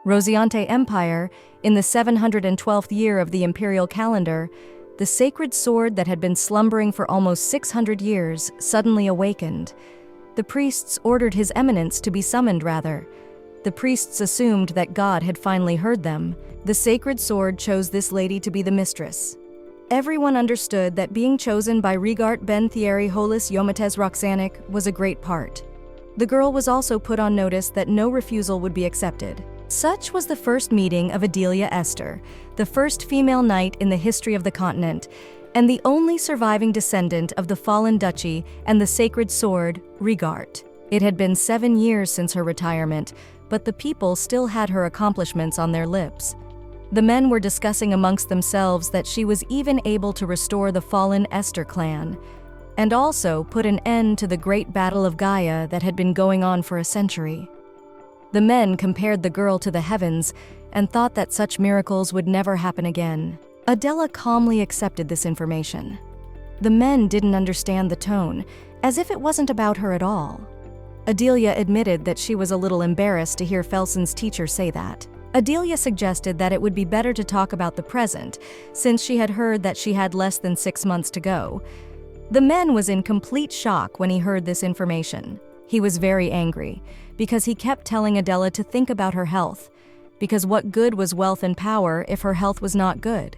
Rosiante Empire, in the 712th year of the imperial calendar, the sacred sword that had been slumbering for almost 600 years suddenly awakened. The priests ordered His Eminence to be summoned rather. The priests assumed that God had finally heard them. The sacred sword chose this lady to be the mistress. Everyone understood that being chosen by Regart Ben Thierry Holis Yomates Roxanic was a great part. The girl was also put on notice that no refusal would be accepted. Such was the first meeting of Adelia Esther, the first female knight in the history of the continent, and the only surviving descendant of the fallen duchy and the sacred sword, Regart. It had been 7 years since her retirement, but the people still had her accomplishments on their lips. The men were discussing amongst themselves that she was even able to restore the fallen Esther clan, and also put an end to the great battle of Gaia that had been going on for a century. The men compared the girl to the heavens and thought that such miracles would never happen again. Adelia calmly accepted this information. The men didn't understand the tone, as if it wasn't about her at all. Adelia admitted that she was a little embarrassed to hear Felson's teacher say that. Adelia suggested that it would be better to talk about the present, since she had heard that she had less than 6 months to go. The man was in complete shock when he heard this information. He was very angry, because he kept telling Adelia to think about her health, because what good was wealth and power if her health was not good?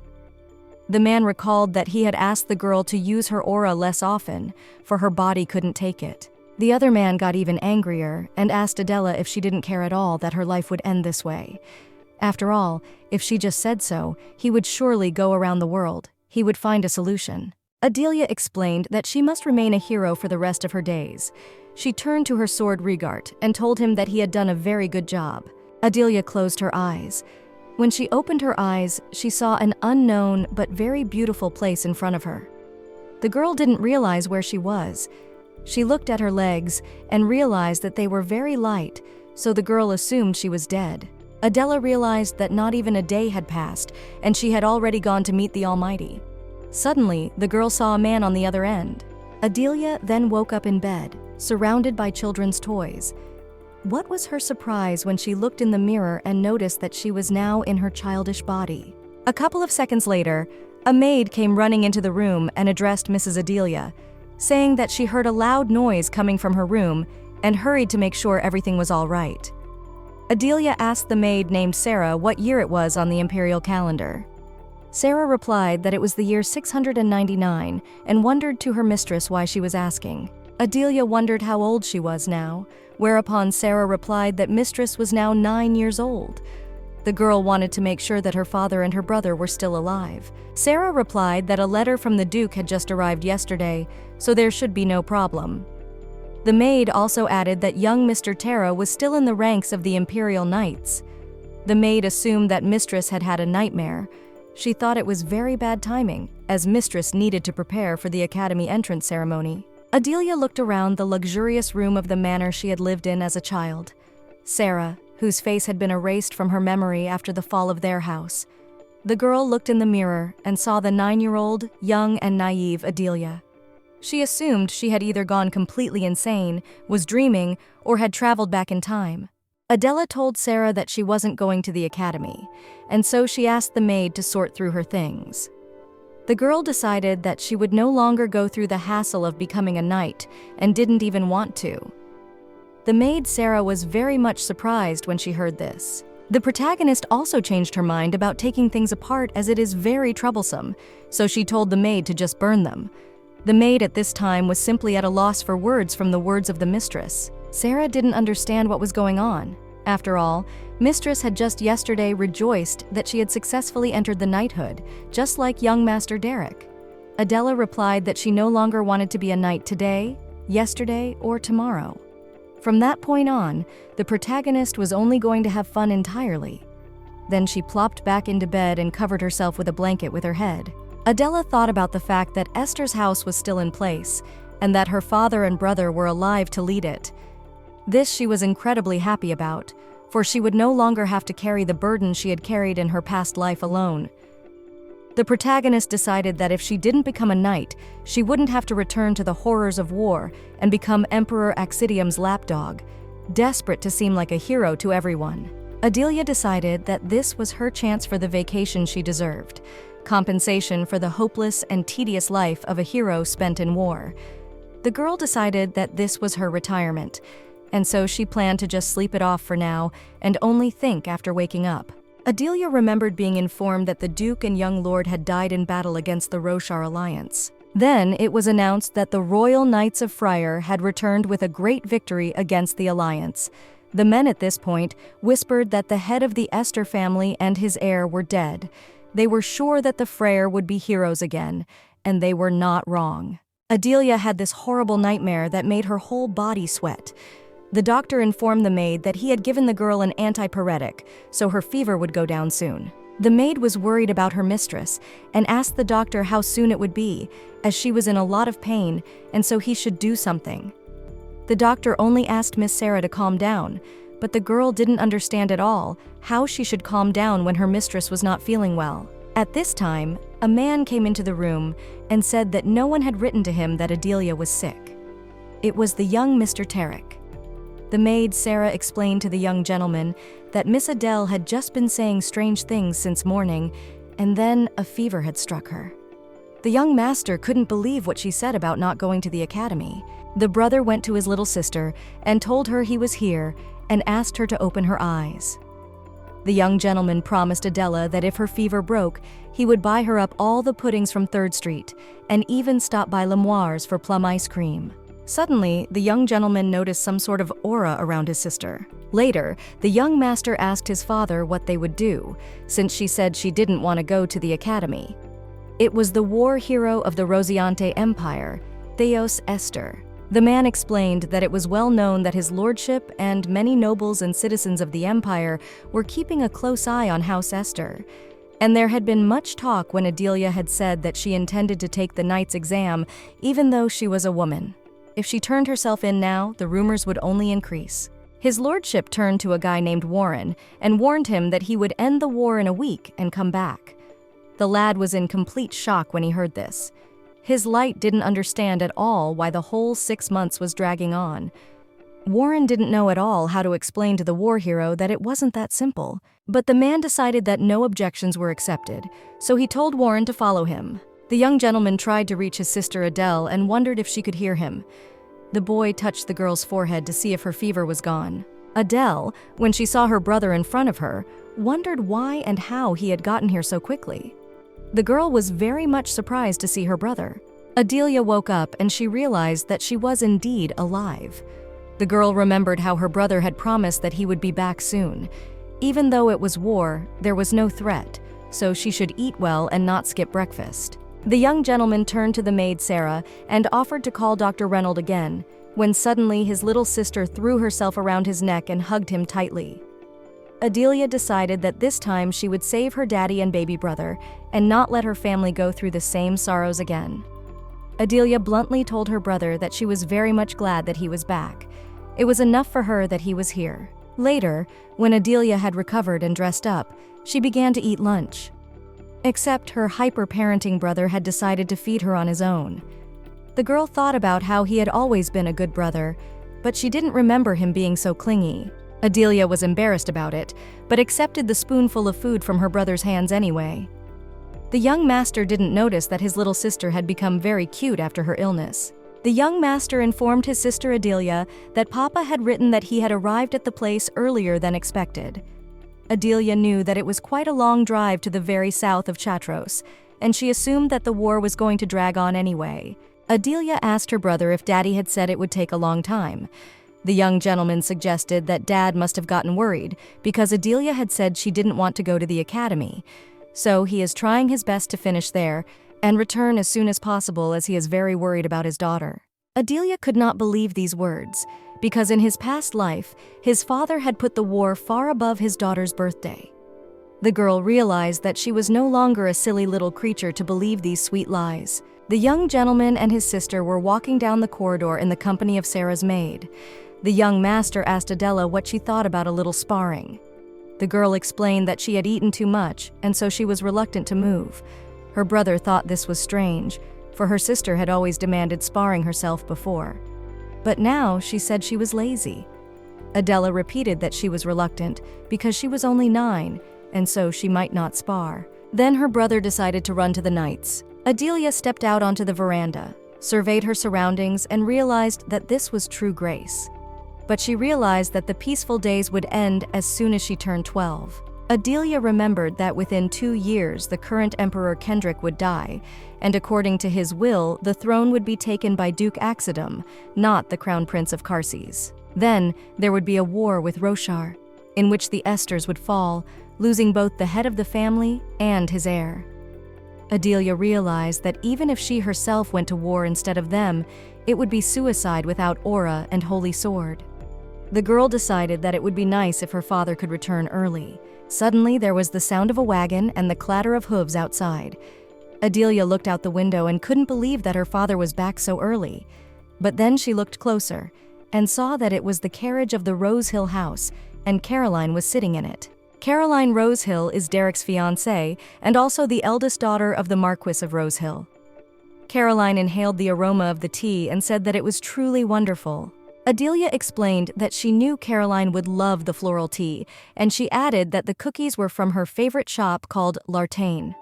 The man recalled that he had asked the girl to use her aura less often, for her body couldn't take it. The other man got even angrier and asked Adelia if she didn't care at all that her life would end this way. After all, if she just said so, he would surely go around the world. He would find a solution. Adelia explained that she must remain a hero for the rest of her days. She turned to her sword Regart and told him that he had done a very good job. Adelia closed her eyes. When she opened her eyes, she saw an unknown but very beautiful place in front of her. The girl didn't realize where she was. She looked at her legs and realized that they were very light, so the girl assumed she was dead. Adelia realized that not even a day had passed, and she had already gone to meet the Almighty. Suddenly, the girl saw a man on the other end. Adelia then woke up in bed, surrounded by children's toys. What was her surprise when she looked in the mirror and noticed that she was now in her childish body? A couple of seconds later, a maid came running into the room and addressed Mrs. Adelia, saying that she heard a loud noise coming from her room and hurried to make sure everything was all right. Adelia asked the maid named Sarah what year it was on the imperial calendar. Sarah replied that it was the year 699 and wondered to her mistress why she was asking. Adelia wondered how old she was now, whereupon Sarah replied that mistress was now 9 years old. The girl wanted to make sure that her father and her brother were still alive. Sarah replied that a letter from the Duke had just arrived yesterday, so there should be no problem. The maid also added that young Mr. Terra was still in the ranks of the Imperial Knights. The maid assumed that mistress had had a nightmare. She thought it was very bad timing, as mistress needed to prepare for the academy entrance ceremony. Adelia looked around the luxurious room of the manor she had lived in as a child. Sarah, whose face had been erased from her memory after the fall of their house. The girl looked in the mirror and saw the 9-year-old, young and naive Adelia. She assumed she had either gone completely insane, was dreaming, or had traveled back in time. Adelia told Sarah that she wasn't going to the academy, and so she asked the maid to sort through her things. The girl decided that she would no longer go through the hassle of becoming a knight and didn't even want to. The maid Sarah was very much surprised when she heard this. The protagonist also changed her mind about taking things apart as it is very troublesome, so she told the maid to just burn them. The maid at this time was simply at a loss for words from the words of the mistress. Sarah didn't understand what was going on. After all, mistress had just yesterday rejoiced that she had successfully entered the knighthood, just like young Master Derek. Adelia replied that she no longer wanted to be a knight today, yesterday, or tomorrow. From that point on, the protagonist was only going to have fun entirely. Then she plopped back into bed and covered herself with a blanket with her head. Adelia thought about the fact that Esther's house was still in place, and that her father and brother were alive to lead it. This she was incredibly happy about, for she would no longer have to carry the burden she had carried in her past life alone. The protagonist decided that if she didn't become a knight, she wouldn't have to return to the horrors of war and become Emperor Axidium's lapdog, desperate to seem like a hero to everyone. Adelia decided that this was her chance for the vacation she deserved, compensation for the hopeless and tedious life of a hero spent in war. The girl decided that this was her retirement, and so she planned to just sleep it off for now and only think after waking up. Adelia remembered being informed that the Duke and young Lord had died in battle against the Roshar alliance. Then it was announced that the Royal Knights of Friar had returned with a great victory against the alliance. The men at this point whispered that the head of the Esther family and his heir were dead. They were sure that the Freyr would be heroes again, and they were not wrong. Adelia had this horrible nightmare that made her whole body sweat. The doctor informed the maid that he had given the girl an antipyretic, so her fever would go down soon. The maid was worried about her mistress and asked the doctor how soon it would be, as she was in a lot of pain, and so he should do something. The doctor only asked Miss Sarah to calm down, but the girl didn't understand at all how she should calm down when her mistress was not feeling well. At this time, a man came into the room and said that no one had written to him that Adelia was sick. It was the young Mr. Tarek. The maid Sarah explained to the young gentleman that Miss Adele had just been saying strange things since morning, and then a fever had struck her. The young master couldn't believe what she said about not going to the academy. The brother went to his little sister and told her he was here and asked her to open her eyes. The young gentleman promised Adela that if her fever broke, he would buy her up all the puddings from 3rd Street and even stop by Lemoire's for plum ice cream. Suddenly, the young gentleman noticed some sort of aura around his sister. Later, the young master asked his father what they would do, since she said she didn't want to go to the academy. It was the war hero of the Rosiante Empire, Theos Esther. The man explained that it was well known that his lordship and many nobles and citizens of the empire were keeping a close eye on House Esther, and there had been much talk when Adelia had said that she intended to take the knight's exam even though she was a woman. If she turned herself in now, the rumors would only increase. His lordship turned to a guy named Warren and warned him that he would end the war in a week and come back. The lad was in complete shock when he heard this. His light didn't understand at all why the whole 6 months was dragging on. Warren didn't know at all how to explain to the war hero that it wasn't that simple. But the man decided that no objections were accepted, so he told Warren to follow him. The young gentleman tried to reach his sister Adele and wondered if she could hear him. The boy touched the girl's forehead to see if her fever was gone. Adele, when she saw her brother in front of her, wondered why and how he had gotten here so quickly. The girl was very much surprised to see her brother. Adelia woke up and she realized that she was indeed alive. The girl remembered how her brother had promised that he would be back soon. Even though it was war, there was no threat, so she should eat well and not skip breakfast. The young gentleman turned to the maid Sarah and offered to call Dr. Reynolds again, when suddenly his little sister threw herself around his neck and hugged him tightly. Adelia decided that this time she would save her daddy and baby brother and not let her family go through the same sorrows again. Adelia bluntly told her brother that she was very much glad that he was back. It was enough for her that he was here. Later, when Adelia had recovered and dressed up, she began to eat lunch. Except her hyper-parenting brother had decided to feed her on his own. The girl thought about how he had always been a good brother, but she didn't remember him being so clingy. Adelia was embarrassed about it, but accepted the spoonful of food from her brother's hands anyway. The young master didn't notice that his little sister had become very cute after her illness. The young master informed his sister Adelia that Papa had written that he had arrived at the place earlier than expected. Adelia knew that it was quite a long drive to the very south of Chatros, and she assumed that the war was going to drag on anyway. Adelia asked her brother if Daddy had said it would take a long time. The young gentleman suggested that Dad must have gotten worried because Adelia had said she didn't want to go to the academy, so he is trying his best to finish there and return as soon as possible as he is very worried about his daughter. Adelia could not believe these words, because in his past life, his father had put the war far above his daughter's birthday. The girl realized that she was no longer a silly little creature to believe these sweet lies. The young gentleman and his sister were walking down the corridor in the company of Sarah's maid. The young master asked Adela what she thought about a little sparring. The girl explained that she had eaten too much, and so she was reluctant to move. Her brother thought this was strange, for her sister had always demanded sparring herself before. But now she said she was lazy. Adelia repeated that she was reluctant because she was only 9, and so she might not spar. Then her brother decided to run to the knights. Adelia stepped out onto the veranda, surveyed her surroundings, and realized that this was true grace. But she realized that the peaceful days would end as soon as she turned 12. Adelia remembered that within 2 years the current Emperor Kendrick would die, and according to his will, the throne would be taken by Duke Axidum, not the Crown Prince of Karses. Then there would be a war with Roshar, in which the Esters would fall, losing both the head of the family and his heir. Adelia realized that even if she herself went to war instead of them, it would be suicide without Aura and Holy Sword. The girl decided that it would be nice if her father could return early. Suddenly, there was the sound of a wagon and the clatter of hooves outside. Adelia looked out the window and couldn't believe that her father was back so early. But then she looked closer and saw that it was the carriage of the Rosehill house, and Caroline was sitting in it. Caroline Rosehill is Derek's fiancée and also the eldest daughter of the Marquis of Rosehill. Caroline inhaled the aroma of the tea and said that it was truly wonderful. Adelia explained that she knew Caroline would love the floral tea, and she added that the cookies were from her favorite shop called L'Artane.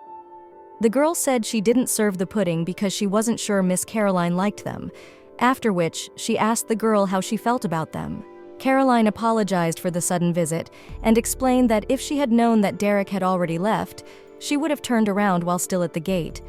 The girl said she didn't serve the pudding because she wasn't sure Miss Caroline liked them, after which she asked the girl how she felt about them. Caroline apologized for the sudden visit and explained that if she had known that Derek had already left, she would have turned around while still at the gate.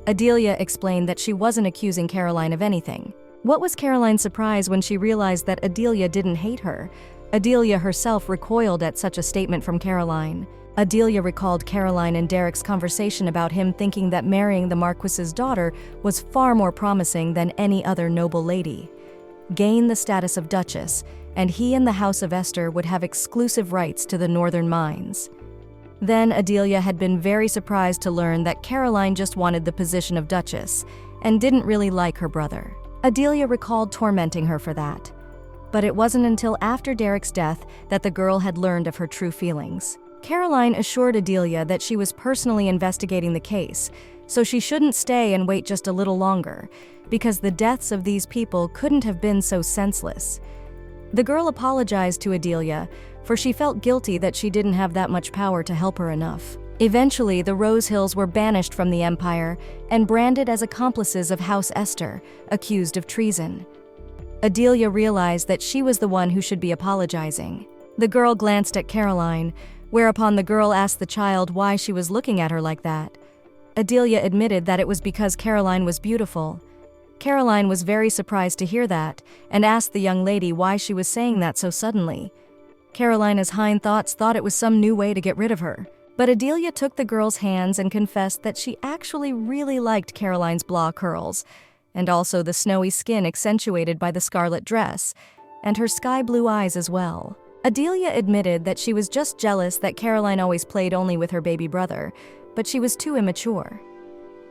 Adelia explained that she wasn't accusing Caroline of anything. What was Caroline's surprise when she realized that Adelia didn't hate her? Adelia herself recoiled at such a statement from Caroline. Adelia recalled Caroline and Derek's conversation about him thinking that marrying the Marquis's daughter was far more promising than any other noble lady. Gain the status of Duchess, and he and the House of Esther would have exclusive rights to the northern mines. Then Adelia had been very surprised to learn that Caroline just wanted the position of Duchess and didn't really like her brother. Adelia recalled tormenting her for that. But it wasn't until after Derek's death that the girl had learned of her true feelings. Caroline assured Adelia that she was personally investigating the case, so she shouldn't stay and wait just a little longer, because the deaths of these people couldn't have been so senseless. The girl apologized to Adelia, for she felt guilty that she didn't have that much power to help her enough. Eventually, the Rosehills were banished from the Empire and branded as accomplices of House Esther, accused of treason. Adelia realized that she was the one who should be apologizing. The girl glanced at Caroline, whereupon the girl asked the child why she was looking at her like that. Adelia admitted that it was because Caroline was beautiful. Caroline was very surprised to hear that and asked the young lady why she was saying that so suddenly. Carolina's hind thoughts thought it was some new way to get rid of her. But Adelia took the girl's hands and confessed that she actually really liked Caroline's blonde curls, and also the snowy skin accentuated by the scarlet dress, and her sky-blue eyes as well. Adelia admitted that she was just jealous that Caroline always played only with her baby brother, but she was too immature.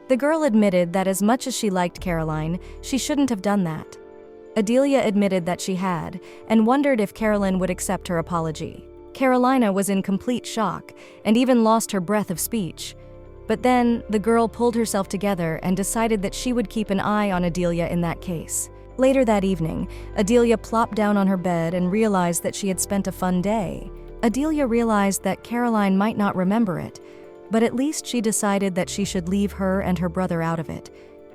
The girl admitted that as much as she liked Caroline, she shouldn't have done that. Adelia admitted that she had, and wondered if Caroline would accept her apology. Carolina was in complete shock, and even lost her breath of speech. But then, the girl pulled herself together and decided that she would keep an eye on Adelia in that case. Later that evening, Adelia plopped down on her bed and realized that she had spent a fun day. Adelia realized that Caroline might not remember it, but at least she decided that she should leave her and her brother out of it,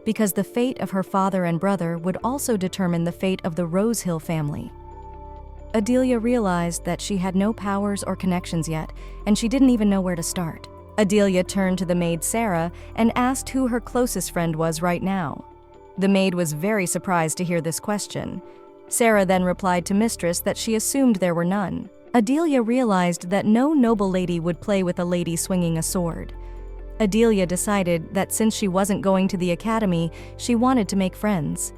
because the fate of her father and brother would also determine the fate of the Rosehill family. Adelia realized that she had no powers or connections yet, and she didn't even know where to start. Adelia turned to the maid Sarah and asked who her closest friend was right now. The maid was very surprised to hear this question. Sarah then replied to Mistress that she assumed there were none. Adelia realized that no noble lady would play with a lady swinging a sword. Adelia decided that since she wasn't going to the academy, she wanted to make friends.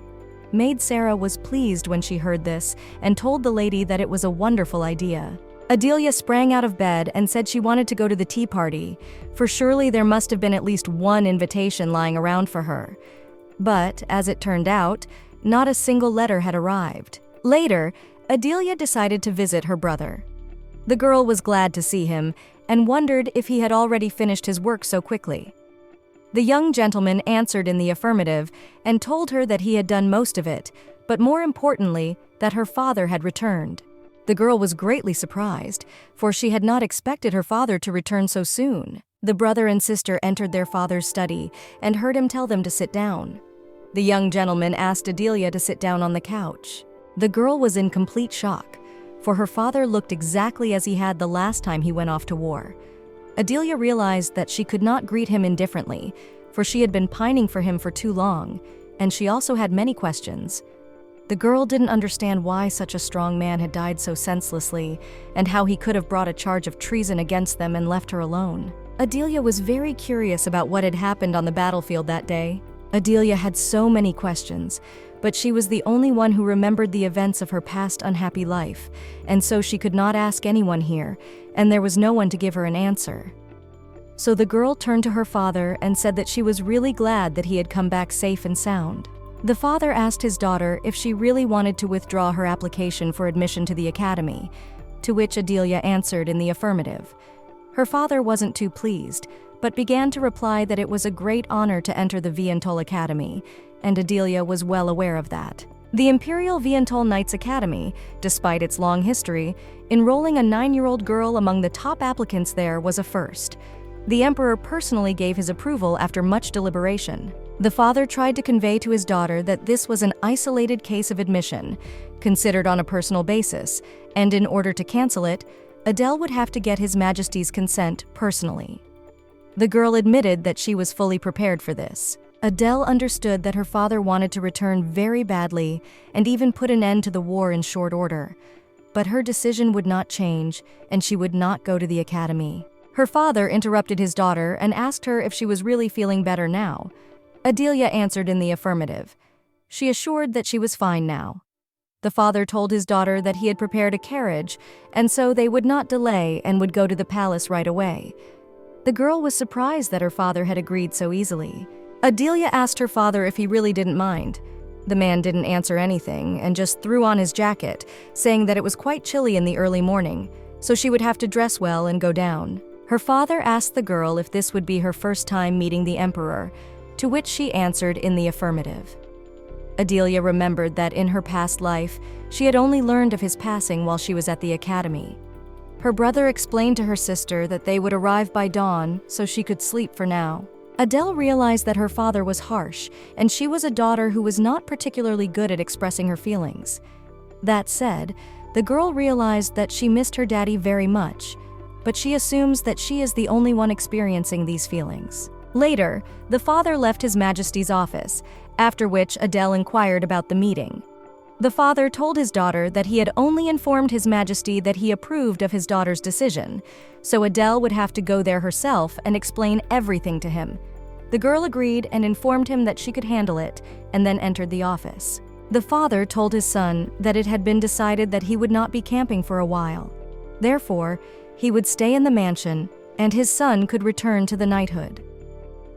Maid Sarah was pleased when she heard this and told the lady that it was a wonderful idea. Adelia sprang out of bed and said she wanted to go to the tea party, for surely there must have been at least one invitation lying around for her. But, as it turned out, not a single letter had arrived. Later, Adelia decided to visit her brother. The girl was glad to see him and wondered if he had already finished his work so quickly. The young gentleman answered in the affirmative and told her that he had done most of it, but more importantly, that her father had returned. The girl was greatly surprised, for she had not expected her father to return so soon. The brother and sister entered their father's study and heard him tell them to sit down. The young gentleman asked Adelia to sit down on the couch. The girl was in complete shock, for her father looked exactly as he had the last time he went off to war. Adelia realized that she could not greet him indifferently, for she had been pining for him for too long, and she also had many questions. The girl didn't understand why such a strong man had died so senselessly, and how he could have brought a charge of treason against them and left her alone. Adelia was very curious about what had happened on the battlefield that day. Adelia had so many questions, but she was the only one who remembered the events of her past unhappy life, and so she could not ask anyone here, and there was no one to give her an answer. So the girl turned to her father and said that she was really glad that he had come back safe and sound. The father asked his daughter if she really wanted to withdraw her application for admission to the academy, to which Adelia answered in the affirmative. Her father wasn't too pleased, but began to reply that it was a great honor to enter the Vientol Academy, and Adelia was well aware of that. The Imperial Vientol Knights Academy, despite its long history, enrolling a 9-year-old girl among the top applicants there was a first. The emperor personally gave his approval after much deliberation. The father tried to convey to his daughter that this was an isolated case of admission, considered on a personal basis, and in order to cancel it, Adele would have to get His Majesty's consent personally. The girl admitted that she was fully prepared for this. Adele understood that her father wanted to return very badly and even put an end to the war in short order. But her decision would not change, and she would not go to the academy. Her father interrupted his daughter and asked her if she was really feeling better now. Adelia answered in the affirmative. She assured that she was fine now. The father told his daughter that he had prepared a carriage, and so they would not delay and would go to the palace right away. The girl was surprised that her father had agreed so easily. Adelia asked her father if he really didn't mind. The man didn't answer anything and just threw on his jacket, saying that it was quite chilly in the early morning, so she would have to dress well and go down. Her father asked the girl if this would be her first time meeting the emperor, to which she answered in the affirmative. Adelia remembered that in her past life, she had only learned of his passing while she was at the academy. Her brother explained to her sister that they would arrive by dawn, so she could sleep for now. Adele realized that her father was harsh, and she was a daughter who was not particularly good at expressing her feelings. That said, the girl realized that she missed her daddy very much, but she assumes that she is the only one experiencing these feelings. Later, the father left His Majesty's office, after which Adele inquired about the meeting. The father told his daughter that he had only informed His Majesty that he approved of his daughter's decision, so Adele would have to go there herself and explain everything to him. The girl agreed and informed him that she could handle it, and then entered the office. The father told his son that it had been decided that he would not be camping for a while. Therefore, he would stay in the mansion, and his son could return to the knighthood.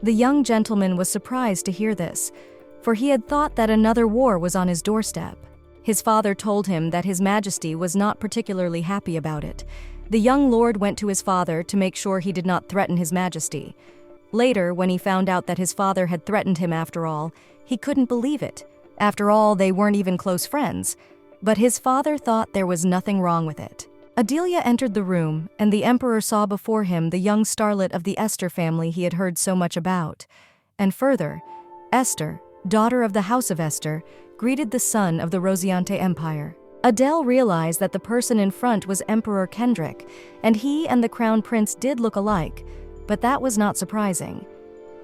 The young gentleman was surprised to hear this, for he had thought that another war was on his doorstep. His father told him that His Majesty was not particularly happy about it. The young lord went to his father to make sure he did not threaten His Majesty. Later, when he found out that his father had threatened him after all, he couldn't believe it. After all, they weren't even close friends. But his father thought there was nothing wrong with it. Adelia entered the room, and the emperor saw before him the young starlet of the Esther family he had heard so much about. And further, Esther, daughter of the House of Esther, greeted the son of the Rosiante Empire. Adele realized that the person in front was Emperor Kendrick, and he and the crown prince did look alike, but that was not surprising.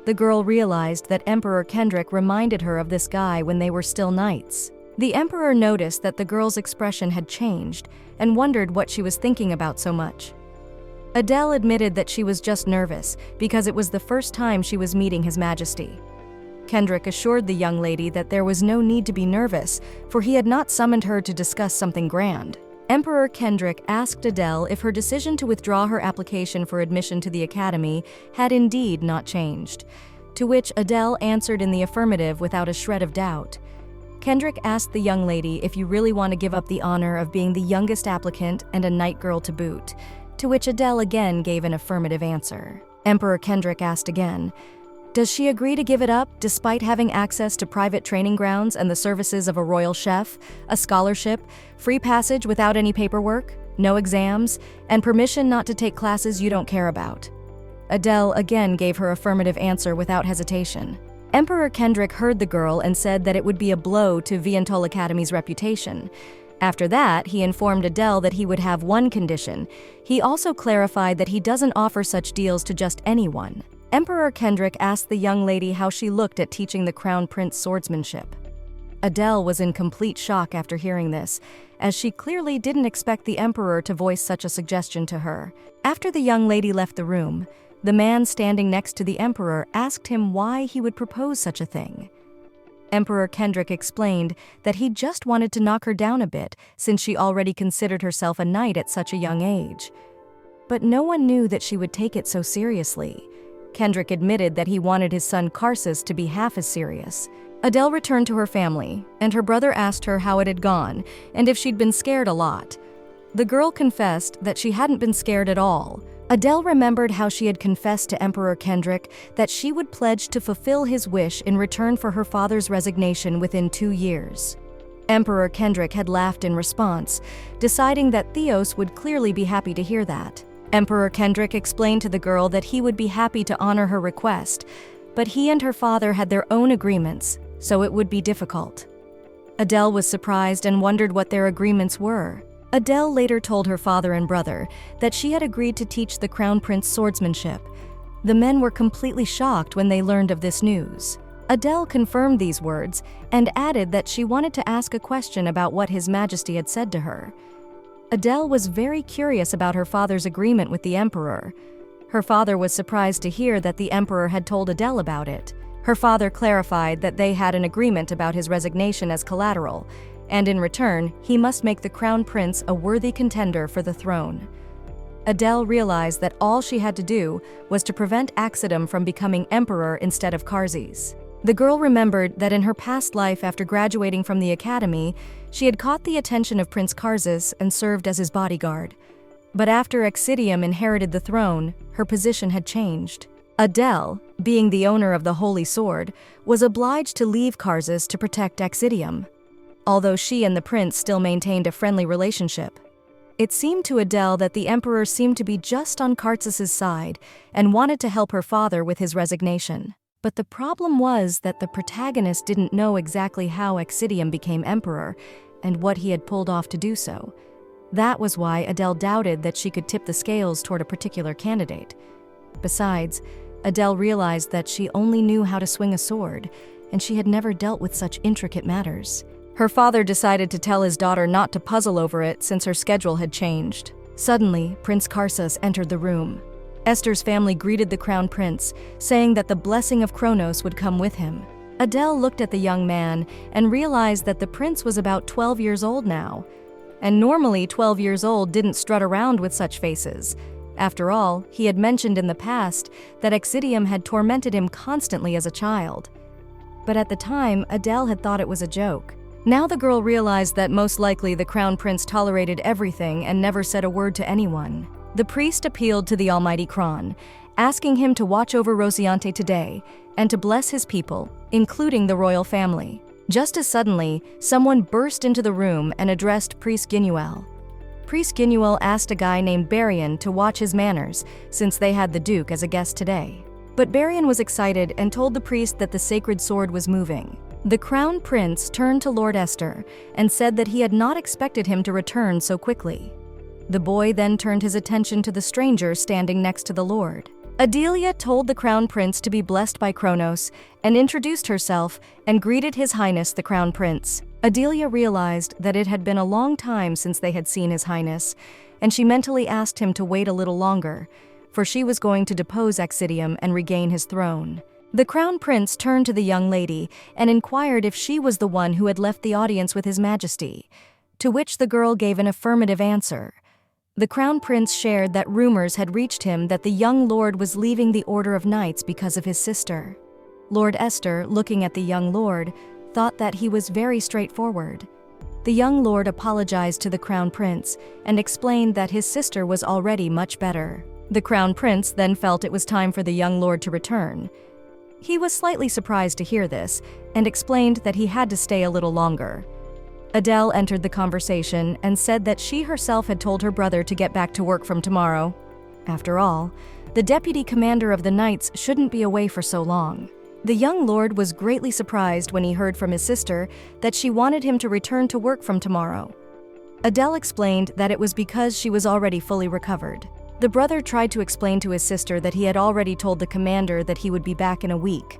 The girl realized that Emperor Kendrick reminded her of this guy when they were still knights. The emperor noticed that the girl's expression had changed and wondered what she was thinking about so much. Adele admitted that she was just nervous because it was the first time she was meeting His Majesty. Kendrick assured the young lady that there was no need to be nervous, for he had not summoned her to discuss something grand. Emperor Kendrick asked Adele if her decision to withdraw her application for admission to the academy had indeed not changed, to which Adele answered in the affirmative without a shred of doubt. Kendrick asked the young lady if you really want to give up the honor of being the youngest applicant and a knight girl to boot, to which Adele again gave an affirmative answer. Emperor Kendrick asked again, Does she agree to give it up despite having access to private training grounds and the services of a royal chef, a scholarship, free passage without any paperwork, no exams, and permission not to take classes you don't care about? Adele again gave her affirmative answer without hesitation. Emperor Kendrick heard the girl and said that it would be a blow to Vientol Academy's reputation. After that, he informed Adele that he would have one condition. He also clarified that he doesn't offer such deals to just anyone. Emperor Kendrick asked the young lady how she looked at teaching the Crown Prince swordsmanship. Adele was in complete shock after hearing this, as she clearly didn't expect the emperor to voice such a suggestion to her. After the young lady left the room, the man standing next to the emperor asked him why he would propose such a thing. Emperor Kendrick explained that he just wanted to knock her down a bit since she already considered herself a knight at such a young age. But no one knew that she would take it so seriously. Kendrick admitted that he wanted his son Karsus to be half as serious. Adele returned to her family, and her brother asked her how it had gone and if she'd been scared a lot. The girl confessed that she hadn't been scared at all. Adele remembered how she had confessed to Emperor Kendrick that she would pledge to fulfill his wish in return for her father's resignation within 2 years. Emperor Kendrick had laughed in response, deciding that Theos would clearly be happy to hear that. Emperor Kendrick explained to the girl that he would be happy to honor her request, but he and her father had their own agreements, so it would be difficult. Adele was surprised and wondered what their agreements were. Adele later told her father and brother that she had agreed to teach the Crown Prince swordsmanship. The men were completely shocked when they learned of this news. Adele confirmed these words and added that she wanted to ask a question about what His Majesty had said to her. Adele was very curious about her father's agreement with the emperor. Her father was surprised to hear that the emperor had told Adele about it. Her father clarified that they had an agreement about his resignation as collateral, and in return, he must make the Crown Prince a worthy contender for the throne. Adele realized that all she had to do was to prevent Axidum from becoming emperor instead of Karsus. The girl remembered that in her past life after graduating from the academy, she had caught the attention of Prince Karsus and served as his bodyguard. But after Axidum inherited the throne, her position had changed. Adele, being the owner of the Holy Sword, was obliged to leave Karsus to protect Axidum, although she and the prince still maintained a friendly relationship. It seemed to Adele that the emperor seemed to be just on Karsus's side and wanted to help her father with his resignation. But the problem was that the protagonist didn't know exactly how Axidum became emperor and what he had pulled off to do so. That was why Adele doubted that she could tip the scales toward a particular candidate. Besides, Adele realized that she only knew how to swing a sword, and she had never dealt with such intricate matters. Her father decided to tell his daughter not to puzzle over it since her schedule had changed. Suddenly, Prince Karsus entered the room. Esther's family greeted the Crown Prince, saying that the blessing of Kronos would come with him. Adele looked at the young man and realized that the prince was about 12 years old now. And normally 12 years old didn't strut around with such faces. After all, he had mentioned in the past that Axidum had tormented him constantly as a child. But at the time, Adele had thought it was a joke. Now the girl realized that most likely the Crown Prince tolerated everything and never said a word to anyone. The priest appealed to the Almighty Kron, asking him to watch over Rosiante today and to bless his people, including the royal family. Just as suddenly, someone burst into the room and addressed Priest Ginuel. Priest Ginuel asked a guy named Barian to watch his manners, since they had the Duke as a guest today. But Barian was excited and told the priest that the sacred sword was moving. The Crown Prince turned to Lord Esther and said that he had not expected him to return so quickly. The boy then turned his attention to the stranger standing next to the Lord. Adelia told the Crown Prince to be blessed by Kronos and introduced herself and greeted His Highness the Crown Prince. Adelia realized that it had been a long time since they had seen His Highness, and she mentally asked him to wait a little longer, for she was going to depose Axidum and regain his throne. The Crown Prince turned to the young lady and inquired if she was the one who had left the audience with His Majesty, to which the girl gave an affirmative answer. The Crown Prince shared that rumors had reached him that the young lord was leaving the Order of Knights because of his sister. Lord Esther, looking at the young lord, thought that he was very straightforward. The young lord apologized to the Crown Prince and explained that his sister was already much better. The Crown Prince then felt it was time for the young lord to return. He was slightly surprised to hear this and explained that he had to stay a little longer. Adele entered the conversation and said that she herself had told her brother to get back to work from tomorrow. After all, the deputy commander of the Knights shouldn't be away for so long. The young lord was greatly surprised when he heard from his sister that she wanted him to return to work from tomorrow. Adele explained that it was because she was already fully recovered. The brother tried to explain to his sister that he had already told the commander that he would be back in a week.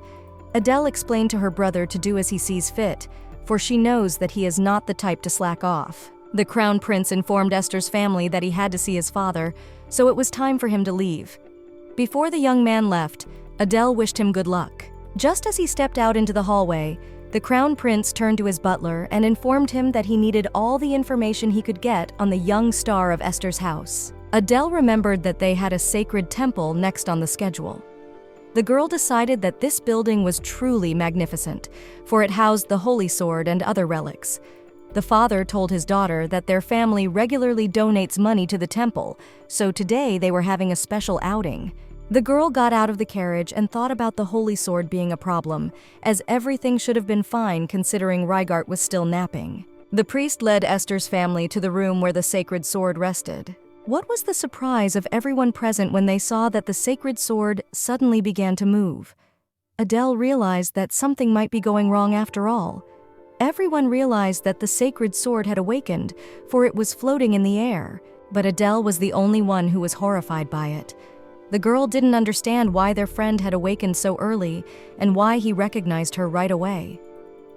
Adele explained to her brother to do as he sees fit, for she knows that he is not the type to slack off. The crown prince informed Esther's family that he had to see his father, so it was time for him to leave. Before the young man left, Adele wished him good luck. Just as he stepped out into the hallway, the crown prince turned to his butler and informed him that he needed all the information he could get on the young star of Esther's house. Adele remembered that they had a sacred temple next on the schedule. The girl decided that this building was truly magnificent, for it housed the holy sword and other relics. The father told his daughter that their family regularly donates money to the temple, so today they were having a special outing. The girl got out of the carriage and thought about the holy sword being a problem, as everything should have been fine considering Rygart was still napping. The priest led Esther's family to the room where the sacred sword rested. What was the surprise of everyone present when they saw that the sacred sword suddenly began to move? Adele realized that something might be going wrong after all. Everyone realized that the sacred sword had awakened, for it was floating in the air, but Adele was the only one who was horrified by it. The girl didn't understand why their friend had awakened so early and why he recognized her right away.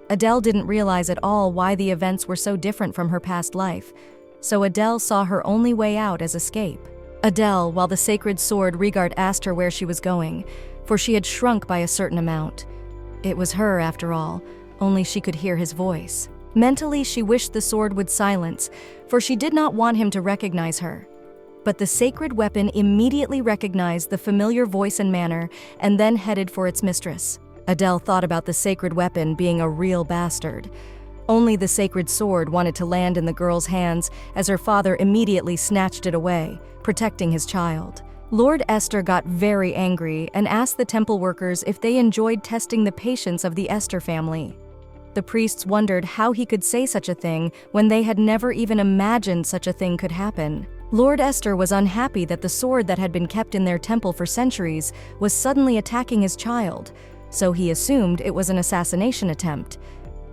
Adele didn't realize at all why the events were so different from her past life, so Adele saw her only way out as escape. Adele, while the sacred sword, Rygart asked her where she was going, for she had shrunk by a certain amount. It was her, after all, only she could hear his voice. Mentally, she wished the sword would silence, for she did not want him to recognize her. But the sacred weapon immediately recognized the familiar voice and manner, and then headed for its mistress. Adele thought about the sacred weapon being a real bastard. Only the sacred sword wanted to land in the girl's hands as her father immediately snatched it away, protecting his child. Lord Esther got very angry and asked the temple workers if they enjoyed testing the patience of the Esther family. The priests wondered how he could say such a thing when they had never even imagined such a thing could happen. Lord Esther was unhappy that the sword that had been kept in their temple for centuries was suddenly attacking his child, so he assumed it was an assassination attempt.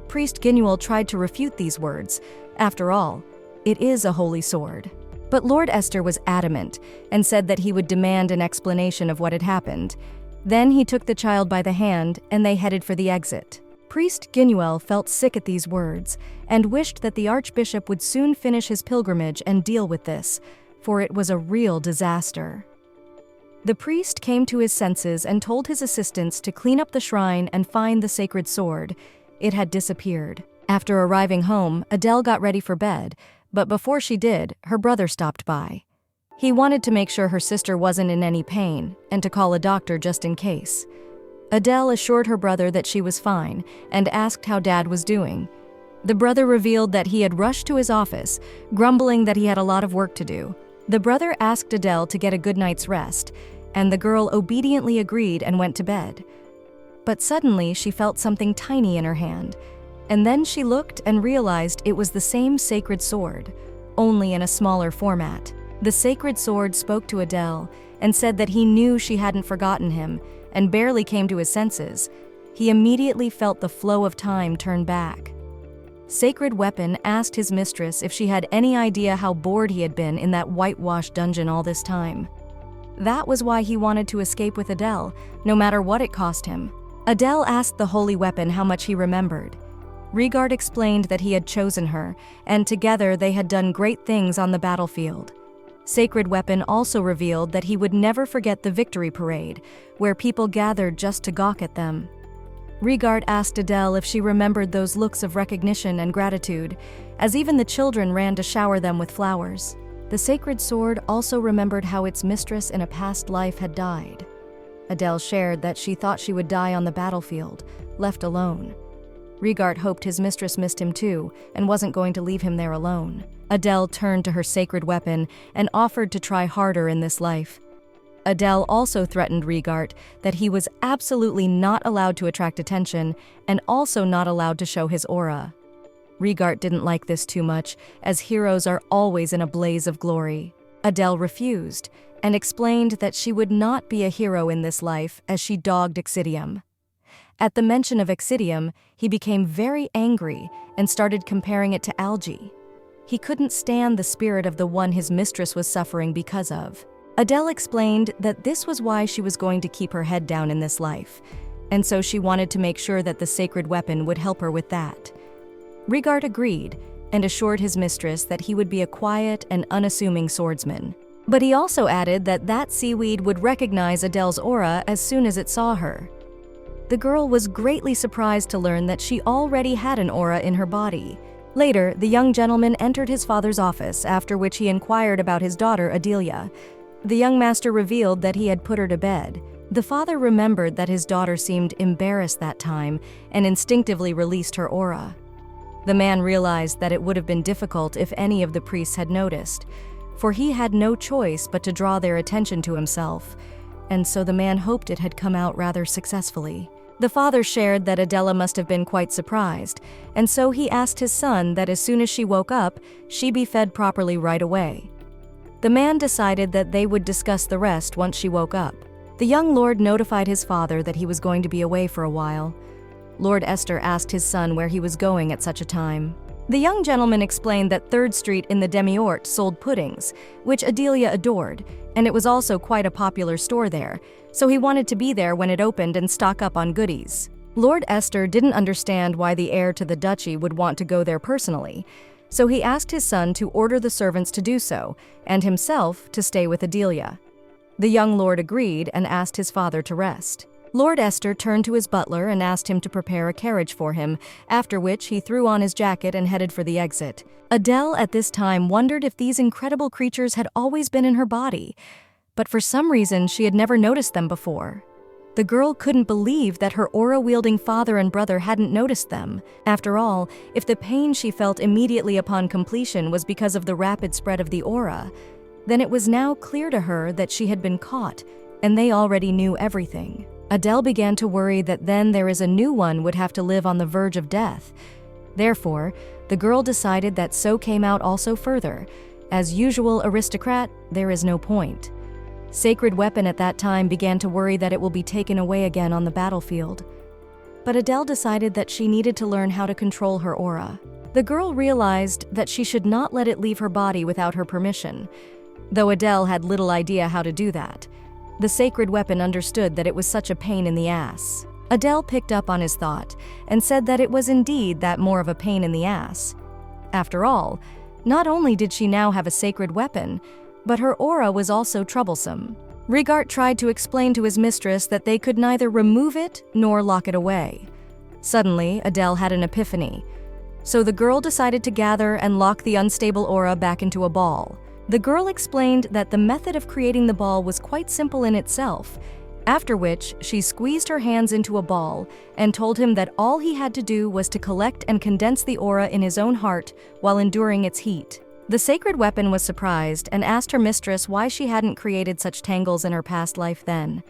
Priest Ginuel tried to refute these words. After all, it is a holy sword. But Lord Esther was adamant and said that he would demand an explanation of what had happened. Then he took the child by the hand and they headed for the exit. Priest Ginuel felt sick at these words and wished that the archbishop would soon finish his pilgrimage and deal with this, for it was a real disaster. The priest came to his senses and told his assistants to clean up the shrine and find the sacred sword. It had disappeared. After arriving home, Adele got ready for bed, but before she did, her brother stopped by. He wanted to make sure her sister wasn't in any pain and to call a doctor just in case. Adele assured her brother that she was fine and asked how Dad was doing. The brother revealed that he had rushed to his office, grumbling that he had a lot of work to do. The brother asked Adele to get a good night's rest, and the girl obediently agreed and went to bed. But suddenly she felt something tiny in her hand, and then she looked and realized it was the same sacred sword, only in a smaller format. The sacred sword spoke to Adele and said that he knew she hadn't forgotten him and barely came to his senses. He immediately felt the flow of time turn back. Sacred Weapon asked his mistress if she had any idea how bored he had been in that whitewashed dungeon all this time. That was why he wanted to escape with Adele, no matter what it cost him. Adele asked the Holy Weapon how much he remembered. Rygart explained that he had chosen her, and together they had done great things on the battlefield. Sacred Weapon also revealed that he would never forget the victory parade, where people gathered just to gawk at them. Rygart asked Adele if she remembered those looks of recognition and gratitude, as even the children ran to shower them with flowers. The sacred sword also remembered how its mistress in a past life had died. Adele shared that she thought she would die on the battlefield, left alone. Rygart hoped his mistress missed him too, and wasn't going to leave him there alone. Adele turned to her sacred weapon and offered to try harder in this life. Adele also threatened Rigart that he was absolutely not allowed to attract attention and also not allowed to show his aura. Rigart didn't like this too much, as heroes are always in a blaze of glory. Adele refused and explained that she would not be a hero in this life as she dogged Exidium. At the mention of Exidium, he became very angry and started comparing it to algae. He couldn't stand the spirit of the one his mistress was suffering because of. Adele explained that this was why she was going to keep her head down in this life, and so she wanted to make sure that the sacred weapon would help her with that. Rigart agreed and assured his mistress that he would be a quiet and unassuming swordsman. But he also added that that seaweed would recognize Adele's aura as soon as it saw her. The girl was greatly surprised to learn that she already had an aura in her body. Later, the young gentleman entered his father's office, after which he inquired about his daughter, Adelia. The young master revealed that he had put her to bed. The father remembered that his daughter seemed embarrassed that time and instinctively released her aura. The man realized that it would have been difficult if any of the priests had noticed, for he had no choice but to draw their attention to himself, and so the man hoped it had come out rather successfully. The father shared that Adela must have been quite surprised, and so he asked his son that as soon as she woke up, she be fed properly right away. The man decided that they would discuss the rest once she woke up. The young lord notified his father that he was going to be away for a while. Lord Esther asked his son where he was going at such a time. The young gentleman explained that 3rd Street in the Demi-Orte sold puddings, which Adelia adored, and it was also quite a popular store there, so he wanted to be there when it opened and stock up on goodies. Lord Esther didn't understand why the heir to the duchy would want to go there personally, so he asked his son to order the servants to do so, and himself to stay with Adelia. The young lord agreed and asked his father to rest. Lord Esther turned to his butler and asked him to prepare a carriage for him, after which he threw on his jacket and headed for the exit. Adele at this time wondered if these incredible creatures had always been in her body, but for some reason she had never noticed them before. The girl couldn't believe that her aura-wielding father and brother hadn't noticed them. After all, if the pain she felt immediately upon completion was because of the rapid spread of the aura, then it was now clear to her that she had been caught, and they already knew everything. Adele began to worry that then there is a new one would have to live on the verge of death. Therefore, the girl decided that so came out also further. As usual aristocrat, there is no point. Sacred weapon at that time began to worry that it will be taken away again on the battlefield. But Adele decided that she needed to learn how to control her aura. The girl realized that she should not let it leave her body without her permission, though Adele had little idea how to do that. The sacred weapon understood that it was such a pain in the ass. Adele picked up on his thought and said that it was indeed that more of a pain in the ass. After all, not only did she now have a sacred weapon, but her aura was also troublesome. Rigart tried to explain to his mistress that they could neither remove it nor lock it away. Suddenly, Adele had an epiphany. So the girl decided to gather and lock the unstable aura back into a ball. The girl explained that the method of creating the ball was quite simple in itself, after which she squeezed her hands into a ball and told him that all he had to do was to collect and condense the aura in his own heart while enduring its heat. The sacred weapon was surprised and asked her mistress why she hadn't created such tangles in her past life then.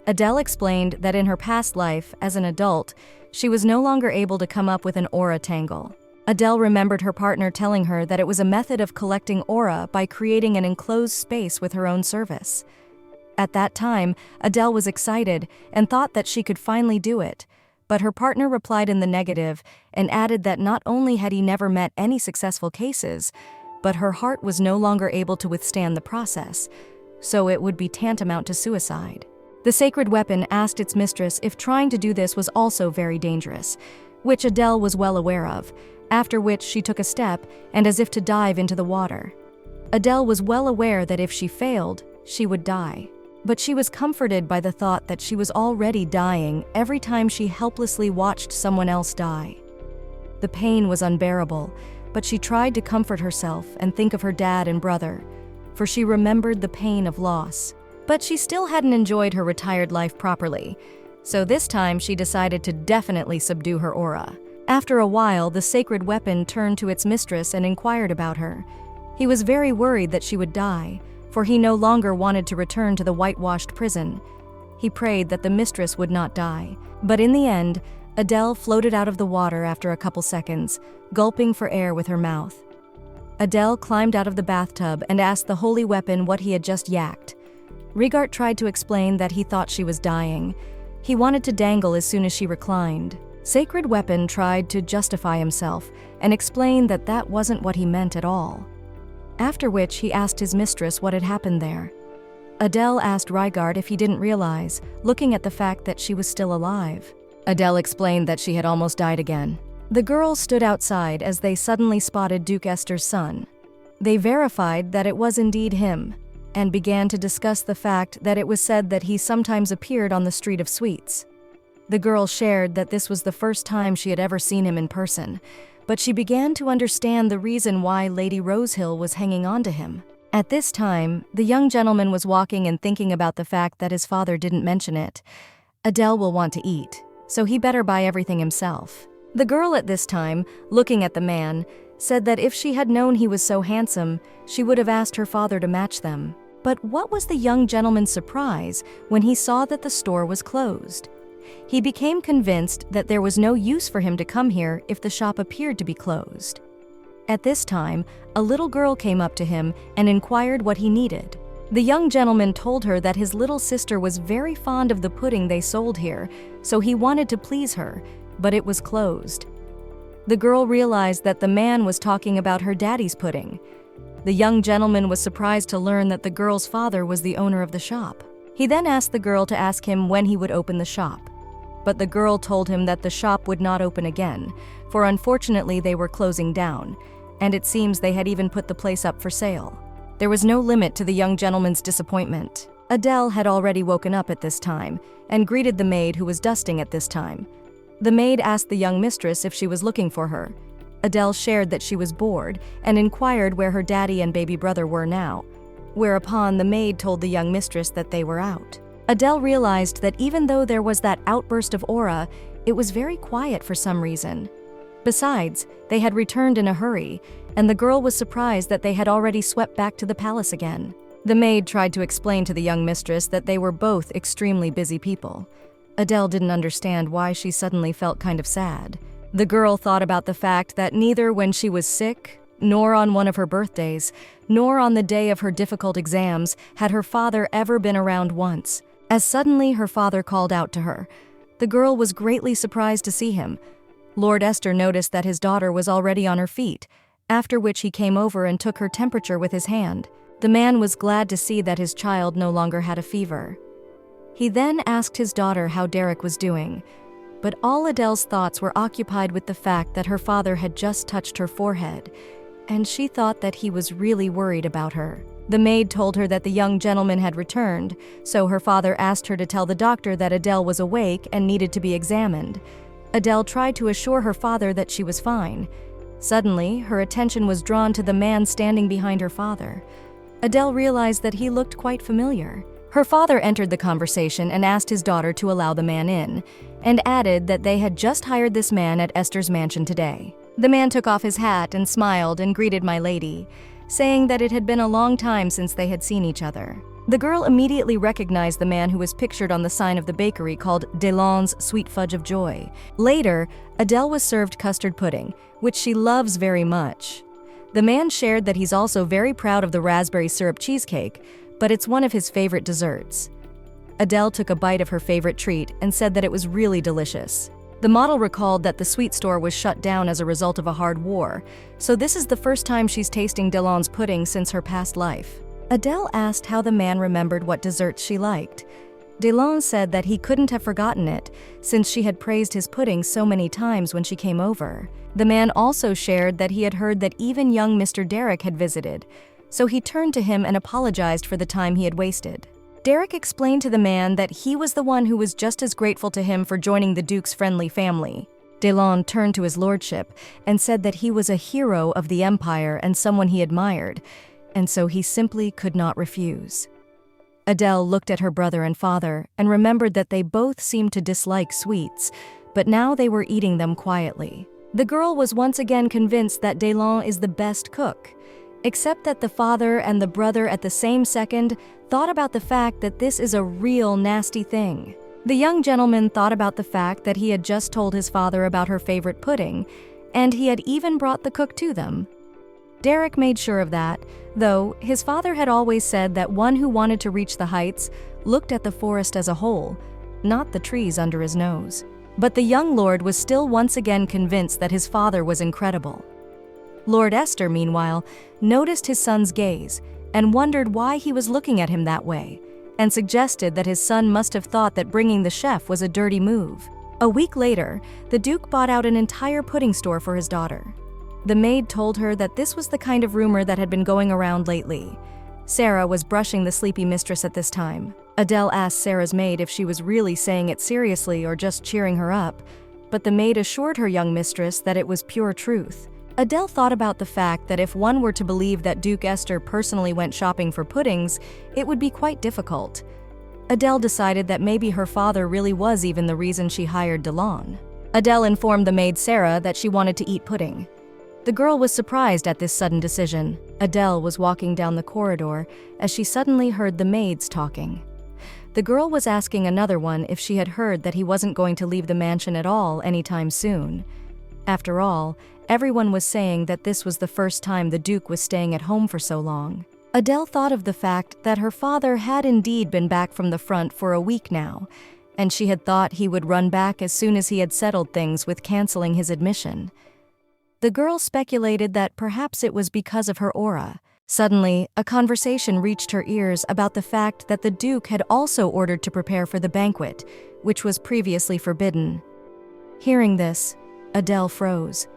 Adele explained that in her past life, as an adult, she was no longer able to come up with an aura tangle. Adele remembered her partner telling her that it was a method of collecting aura by creating an enclosed space with her own service. At that time, Adele was excited and thought that she could finally do it, but her partner replied in the negative and added that not only had he never met any successful cases, but her heart was no longer able to withstand the process, so it would be tantamount to suicide. The sacred weapon asked its mistress if trying to do this was also very dangerous, which Adele was well aware of, after which she took a step and as if to dive into the water. Adele was well aware that if she failed, she would die. But she was comforted by the thought that she was already dying every time she helplessly watched someone else die. The pain was unbearable, but she tried to comfort herself and think of her dad and brother, for she remembered the pain of loss. But she still hadn't enjoyed her retired life properly, so this time she decided to definitely subdue her aura. After a while, the sacred weapon turned to its mistress and inquired about her. He was very worried that she would die, for he no longer wanted to return to the whitewashed prison. He prayed that the mistress would not die, but in the end, Adele floated out of the water after a couple seconds, gulping for air with her mouth. Adele climbed out of the bathtub and asked the holy weapon what he had just yacked. Rigart tried to explain that he thought she was dying. He wanted to dangle as soon as she reclined. Sacred Weapon tried to justify himself and explain that that wasn't what he meant at all. After which he asked his mistress what had happened there. Adele asked Rigart if he didn't realize, looking at the fact that she was still alive. Adele explained that she had almost died again. The girls stood outside as they suddenly spotted Duke Esther's son. They verified that it was indeed him, and began to discuss the fact that it was said that he sometimes appeared on the Street of Sweets. The girl shared that this was the first time she had ever seen him in person, but she began to understand the reason why Lady Rosehill was hanging on to him. At this time, the young gentleman was walking and thinking about the fact that his father didn't mention it. Adele will want to eat, so he better buy everything himself. The girl at this time, looking at the man, said that if she had known he was so handsome, she would have asked her father to match them. But what was the young gentleman's surprise when he saw that the store was closed? He became convinced that there was no use for him to come here if the shop appeared to be closed. At this time, a little girl came up to him and inquired what he needed. The young gentleman told her that his little sister was very fond of the pudding they sold here, so he wanted to please her, but it was closed. The girl realized that the man was talking about her daddy's pudding. The young gentleman was surprised to learn that the girl's father was the owner of the shop. He then asked the girl to ask him when he would open the shop. But the girl told him that the shop would not open again, for unfortunately they were closing down, and it seems they had even put the place up for sale. There was no limit to the young gentleman's disappointment. Adele had already woken up at this time, and greeted the maid who was dusting at this time. The maid asked the young mistress if she was looking for her. Adele shared that she was bored, and inquired where her daddy and baby brother were now, whereupon the maid told the young mistress that they were out. Adele realized that even though there was that outburst of aura, it was very quiet for some reason. Besides, they had returned in a hurry, and the girl was surprised that they had already swept back to the palace again. The maid tried to explain to the young mistress that they were both extremely busy people. Adele didn't understand why she suddenly felt kind of sad. The girl thought about the fact that neither when she was sick, nor on one of her birthdays, nor on the day of her difficult exams had her father ever been around once. As suddenly her father called out to her. The girl was greatly surprised to see him. Lord Esther noticed that his daughter was already on her feet, after which he came over and took her temperature with his hand. The man was glad to see that his child no longer had a fever. He then asked his daughter how Derek was doing, but all Adele's thoughts were occupied with the fact that her father had just touched her forehead, and she thought that he was really worried about her. The maid told her that the young gentleman had returned, so her father asked her to tell the doctor that Adele was awake and needed to be examined. Adele tried to assure her father that she was fine. Suddenly, her attention was drawn to the man standing behind her father. Adele realized that he looked quite familiar. Her father entered the conversation and asked his daughter to allow the man in, and added that they had just hired this man at Esther's mansion today. The man took off his hat and smiled and greeted my lady, saying that it had been a long time since they had seen each other. The girl immediately recognized the man who was pictured on the sign of the bakery called Delon's Sweet Fudge of Joy. Later, Adele was served custard pudding, which she loves very much. The man shared that he's also very proud of the raspberry syrup cheesecake, but it's one of his favorite desserts. Adele took a bite of her favorite treat and said that it was really delicious. The model recalled that the sweet store was shut down as a result of a hard war, so this is the first time she's tasting Delon's pudding since her past life. Adele asked how the man remembered what desserts she liked. Delon said that he couldn't have forgotten it, since she had praised his pudding so many times when she came over. The man also shared that he had heard that even young Mr. Derek had visited, so he turned to him and apologized for the time he had wasted. Derek explained to the man that he was the one who was just as grateful to him for joining the Duke's friendly family. Delon turned to his lordship and said that he was a hero of the Empire and someone he admired, and so he simply could not refuse. Adele looked at her brother and father and remembered that they both seemed to dislike sweets, but now they were eating them quietly. The girl was once again convinced that Delon is the best cook. Except that the father and the brother at the same second thought about the fact that this is a real nasty thing. The young gentleman thought about the fact that he had just told his father about her favorite pudding, and he had even brought the cook to them. Derek made sure of that, though his father had always said that one who wanted to reach the heights looked at the forest as a whole, not the trees under his nose. But the young lord was still once again convinced that his father was incredible. Lord Esther, meanwhile, noticed his son's gaze and wondered why he was looking at him that way, and suggested that his son must have thought that bringing the chef was a dirty move. A week later, the Duke bought out an entire pudding store for his daughter. The maid told her that this was the kind of rumor that had been going around lately. Sarah was brushing the sleepy mistress at this time. Adele asked Sarah's maid if she was really saying it seriously or just cheering her up, but the maid assured her young mistress that it was pure truth. Adele thought about the fact that if one were to believe that Duke Esther personally went shopping for puddings, it would be quite difficult. Adele decided that maybe her father really was even the reason she hired DeLon. Adele informed the maid Sarah that she wanted to eat pudding. The girl was surprised at this sudden decision. Adele was walking down the corridor as she suddenly heard the maids talking. The girl was asking another one if she had heard that he wasn't going to leave the mansion at all anytime soon. After all, everyone was saying that this was the first time the Duke was staying at home for so long. Adele thought of the fact that her father had indeed been back from the front for a week now, and she had thought he would run back as soon as he had settled things with canceling his admission. The girl speculated that perhaps it was because of her aura. Suddenly, a conversation reached her ears about the fact that the Duke had also ordered to prepare for the banquet, which was previously forbidden. Hearing this, Adele froze.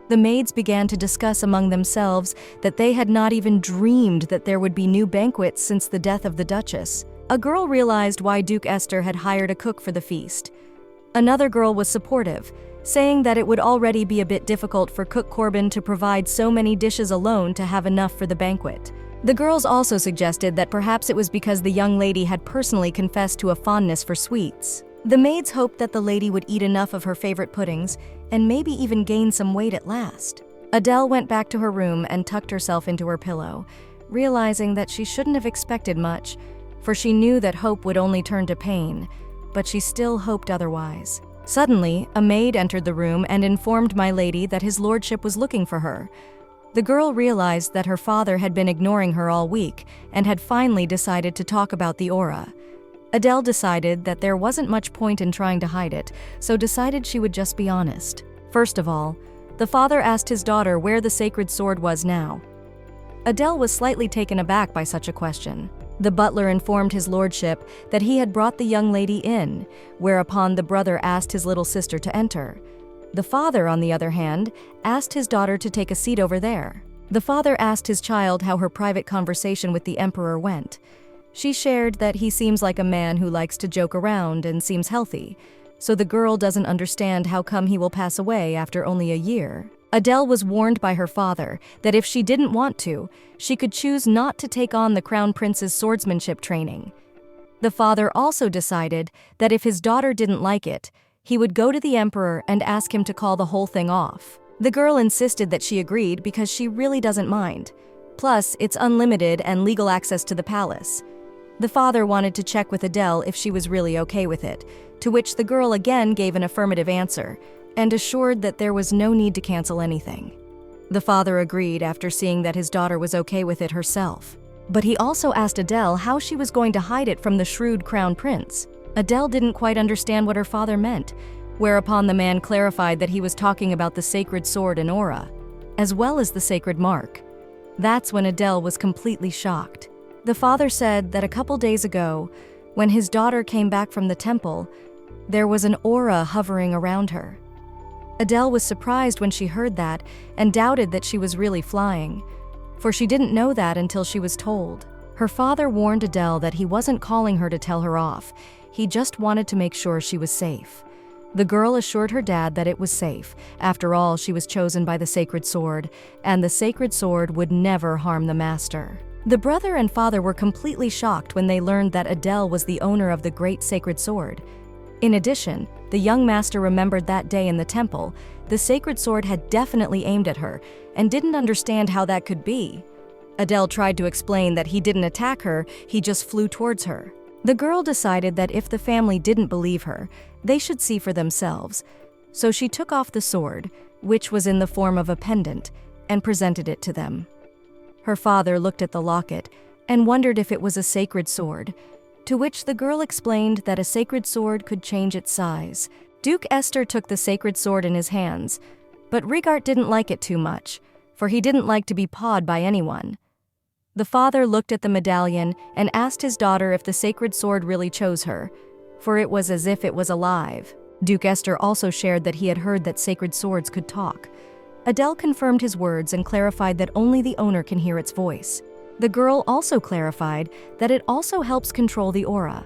The maids began to discuss among themselves that they had not even dreamed that there would be new banquets since the death of the Duchess. A girl realized why Duke Esther had hired a cook for the feast. Another girl was supportive, saying that it would already be a bit difficult for Cook Corbin to provide so many dishes alone to have enough for the banquet. The girls also suggested that perhaps it was because the young lady had personally confessed to a fondness for sweets. The maids hoped that the lady would eat enough of her favorite puddings and maybe even gain some weight at last. Adele went back to her room and tucked herself into her pillow, realizing that she shouldn't have expected much, for she knew that hope would only turn to pain, but she still hoped otherwise. Suddenly, a maid entered the room and informed my lady that his lordship was looking for her. The girl realized that her father had been ignoring her all week and had finally decided to talk about the aura. Adele decided that there wasn't much point in trying to hide it, so decided she would just be honest. First of all, the father asked his daughter where the sacred sword was now. Adele was slightly taken aback by such a question. The butler informed his lordship that he had brought the young lady in, whereupon the brother asked his little sister to enter. The father, on the other hand, asked his daughter to take a seat over there. The father asked his child how her private conversation with the emperor went. She shared that he seems like a man who likes to joke around and seems healthy, so the girl doesn't understand how come he will pass away after only a year. Adele was warned by her father that if she didn't want to, she could choose not to take on the Crown Prince's swordsmanship training. The father also decided that if his daughter didn't like it, he would go to the emperor and ask him to call the whole thing off. The girl insisted that she agreed because she really doesn't mind. Plus, it's unlimited and legal access to the palace. The father wanted to check with Adele if she was really okay with it, to which the girl again gave an affirmative answer, and assured that there was no need to cancel anything. The father agreed after seeing that his daughter was okay with it herself. But he also asked Adele how she was going to hide it from the shrewd crown prince. Adele didn't quite understand what her father meant, whereupon the man clarified that he was talking about the sacred sword and aura, as well as the sacred mark. That's when Adele was completely shocked. The father said that a couple days ago, when his daughter came back from the temple, there was an aura hovering around her. Adele was surprised when she heard that and doubted that she was really flying, for she didn't know that until she was told. Her father warned Adele that he wasn't calling her to tell her off, he just wanted to make sure she was safe. The girl assured her dad that it was safe. After all, she was chosen by the sacred sword, and the sacred sword would never harm the master. The brother and father were completely shocked when they learned that Adele was the owner of the great sacred sword. In addition, the young master remembered that day in the temple, the sacred sword had definitely aimed at her, and didn't understand how that could be. Adele tried to explain that he didn't attack her, he just flew towards her. The girl decided that if the family didn't believe her, they should see for themselves. So she took off the sword, which was in the form of a pendant, and presented it to them. Her father looked at the locket and wondered if it was a sacred sword, to which the girl explained that a sacred sword could change its size. Duke Esther took the sacred sword in his hands, but Rigart didn't like it too much, for he didn't like to be pawed by anyone. The father looked at the medallion and asked his daughter if the sacred sword really chose her, for it was as if it was alive. Duke Esther also shared that he had heard that sacred swords could talk. Adele confirmed his words and clarified that only the owner can hear its voice. The girl also clarified that it also helps control the aura.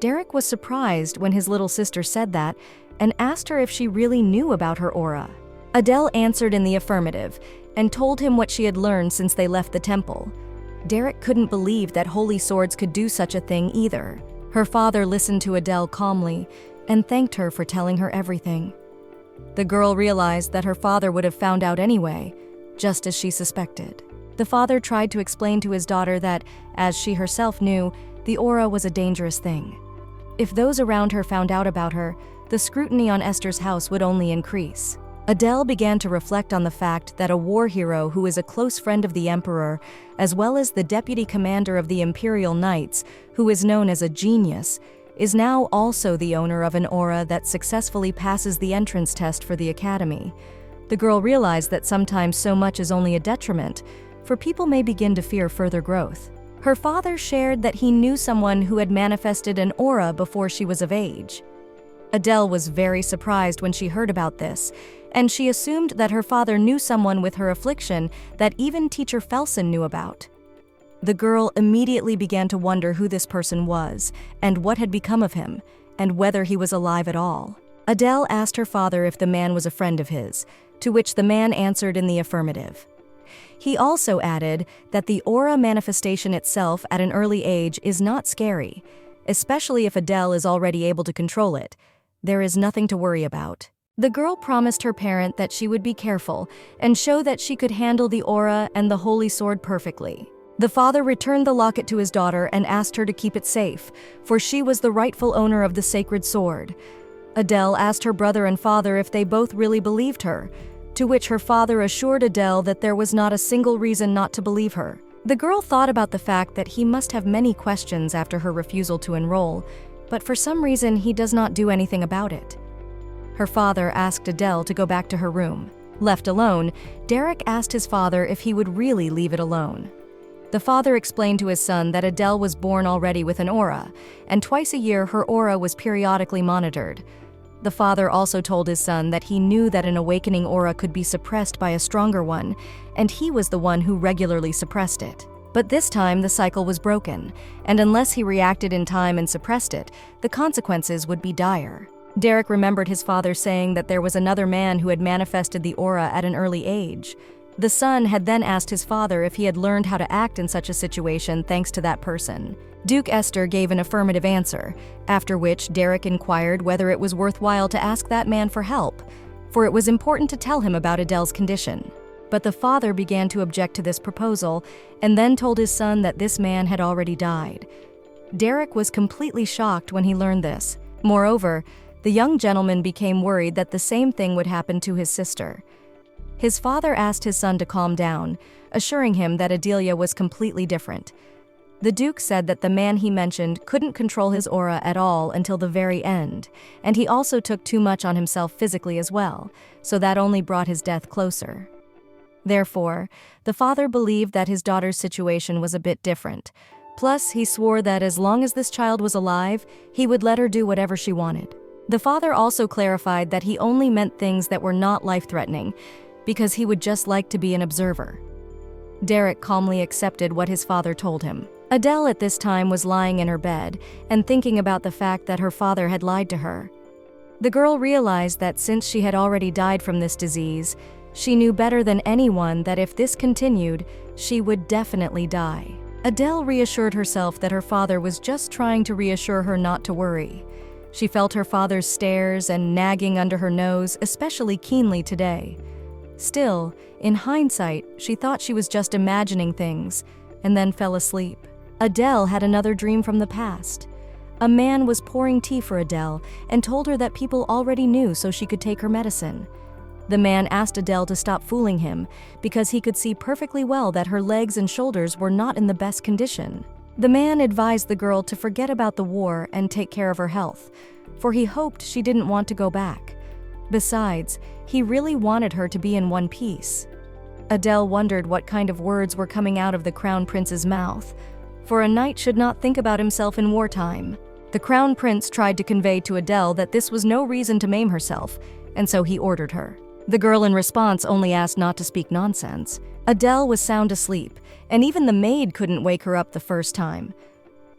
Derek was surprised when his little sister said that and asked her if she really knew about her aura. Adele answered in the affirmative and told him what she had learned since they left the temple. Derek couldn't believe that holy swords could do such a thing either. Her father listened to Adele calmly and thanked her for telling her everything. The girl realized that her father would have found out anyway, just as she suspected. The father tried to explain to his daughter that, as she herself knew, the aura was a dangerous thing. If those around her found out about her, the scrutiny on Esther's house would only increase. Adele began to reflect on the fact that a war hero who is a close friend of the emperor, as well as the deputy commander of the Imperial Knights, who is known as a genius, is now also the owner of an aura that successfully passes the entrance test for the academy. The girl realized that sometimes so much is only a detriment, for people may begin to fear further growth. Her father shared that he knew someone who had manifested an aura before she was of age. Adele was very surprised when she heard about this, and she assumed that her father knew someone with her affliction that even Teacher Felsen knew about. The girl immediately began to wonder who this person was, and what had become of him, and whether he was alive at all. Adele asked her father if the man was a friend of his, to which the man answered in the affirmative. He also added that the aura manifestation itself at an early age is not scary, especially if Adele is already able to control it. There is nothing to worry about. The girl promised her parent that she would be careful and show that she could handle the aura and the holy sword perfectly. The father returned the locket to his daughter and asked her to keep it safe, for she was the rightful owner of the sacred sword. Adele asked her brother and father if they both really believed her, to which her father assured Adele that there was not a single reason not to believe her. The girl thought about the fact that he must have many questions after her refusal to enroll, but for some reason he does not do anything about it. Her father asked Adele to go back to her room. Left alone, Derek asked his father if he would really leave it alone. The father explained to his son that Adele was born already with an aura, and twice a year her aura was periodically monitored. The father also told his son that he knew that an awakening aura could be suppressed by a stronger one, and he was the one who regularly suppressed it. But this time the cycle was broken, and unless he reacted in time and suppressed it, the consequences would be dire. Derek remembered his father saying that there was another man who had manifested the aura at an early age. The son had then asked his father if he had learned how to act in such a situation thanks to that person. Duke Esther gave an affirmative answer, after which Derek inquired whether it was worthwhile to ask that man for help, for it was important to tell him about Adele's condition. But the father began to object to this proposal, and then told his son that this man had already died. Derek was completely shocked when he learned this. Moreover, the young gentleman became worried that the same thing would happen to his sister. His father asked his son to calm down, assuring him that Adelia was completely different. The Duke said that the man he mentioned couldn't control his aura at all until the very end, and he also took too much on himself physically as well, so that only brought his death closer. Therefore, the father believed that his daughter's situation was a bit different. Plus, he swore that as long as this child was alive, he would let her do whatever she wanted. The father also clarified that he only meant things that were not life-threatening, because he would just like to be an observer. Derek calmly accepted what his father told him. Adele at this time was lying in her bed and thinking about the fact that her father had lied to her. The girl realized that since she had already died from this disease, she knew better than anyone that if this continued, she would definitely die. Adele reassured herself that her father was just trying to reassure her not to worry. She felt her father's stares and nagging under her nose especially keenly today. Still, in hindsight, she thought she was just imagining things, and then fell asleep. Adele had another dream from the past. A man was pouring tea for Adele and told her that people already knew so she could take her medicine. The man asked Adele to stop fooling him because he could see perfectly well that her legs and shoulders were not in the best condition. The man advised the girl to forget about the war and take care of her health, for he hoped she didn't want to go back. Besides, he really wanted her to be in one piece. Adele wondered what kind of words were coming out of the crown prince's mouth, for a knight should not think about himself in wartime. The crown prince tried to convey to Adele that this was no reason to maim herself, and so he ordered her. The girl in response only asked not to speak nonsense. Adele was sound asleep, and even the maid couldn't wake her up the first time.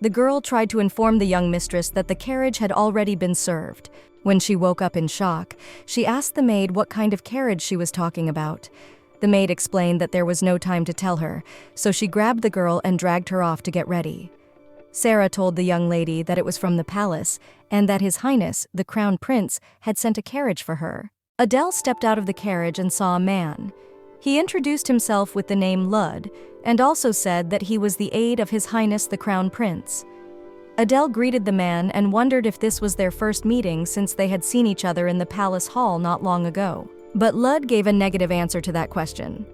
The girl tried to inform the young mistress that the carriage had already been served. When she woke up in shock, she asked the maid what kind of carriage she was talking about. The maid explained that there was no time to tell her, so she grabbed the girl and dragged her off to get ready. Sarah told the young lady that it was from the palace and that His Highness, the Crown Prince, had sent a carriage for her. Adele stepped out of the carriage and saw a man. He introduced himself with the name Lud and also said that he was the aide of His Highness the Crown Prince. Adele greeted the man and wondered if this was their first meeting since they had seen each other in the palace hall not long ago. But Lud gave a negative answer to that question.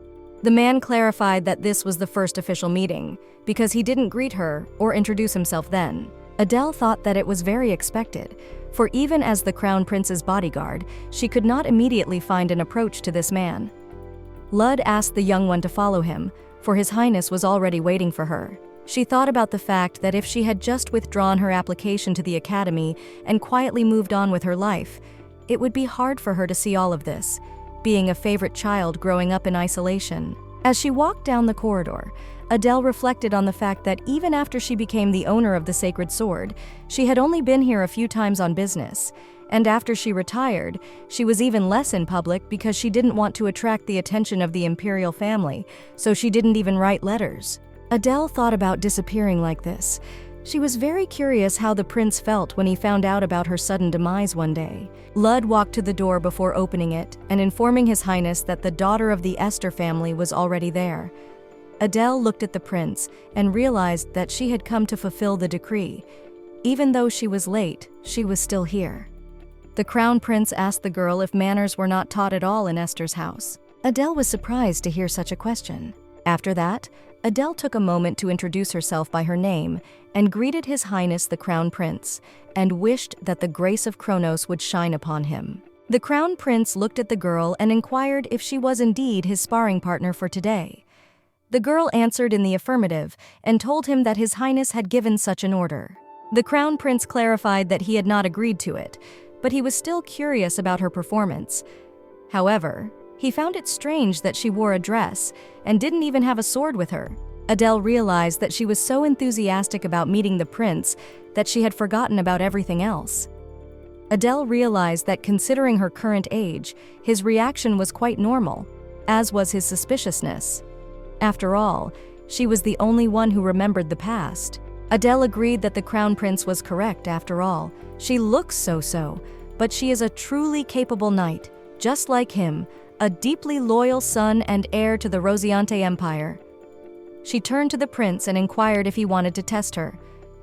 The man clarified that this was the first official meeting because he didn't greet her or introduce himself then. Adele thought that it was very expected, for even as the Crown Prince's bodyguard, she could not immediately find an approach to this man. Lud asked the young one to follow him, for His Highness was already waiting for her. She thought about the fact that if she had just withdrawn her application to the academy and quietly moved on with her life, it would be hard for her to see all of this, being a favorite child growing up in isolation. As she walked down the corridor, Adele reflected on the fact that even after she became the owner of the sacred sword, she had only been here a few times on business, and after she retired, she was even less in public because she didn't want to attract the attention of the imperial family, so she didn't even write letters. Adele thought about disappearing like this. She was very curious how the prince felt when he found out about her sudden demise one day. Lud walked to the door before opening it and informing His Highness that the daughter of the Esther family was already there. Adele looked at the prince and realized that she had come to fulfill the decree. Even though she was late, she was still here. The crown prince asked the girl if manners were not taught at all in Esther's house. Adele was surprised to hear such a question. After that, Adele took a moment to introduce herself by her name and greeted His Highness the Crown Prince and wished that the grace of Kronos would shine upon him. The Crown Prince looked at the girl and inquired if she was indeed his sparring partner for today. The girl answered in the affirmative and told him that His Highness had given such an order. The Crown Prince clarified that he had not agreed to it, but he was still curious about her performance. However, he found it strange that she wore a dress and didn't even have a sword with her. Adele realized that she was so enthusiastic about meeting the prince that she had forgotten about everything else. Adele realized that considering her current age, his reaction was quite normal, as was his suspiciousness. After all, she was the only one who remembered the past. Adele agreed that the crown prince was correct after all. She looks so-so, but she is a truly capable knight, just like him, a deeply loyal son and heir to the Rosiante Empire. She turned to the prince and inquired if he wanted to test her.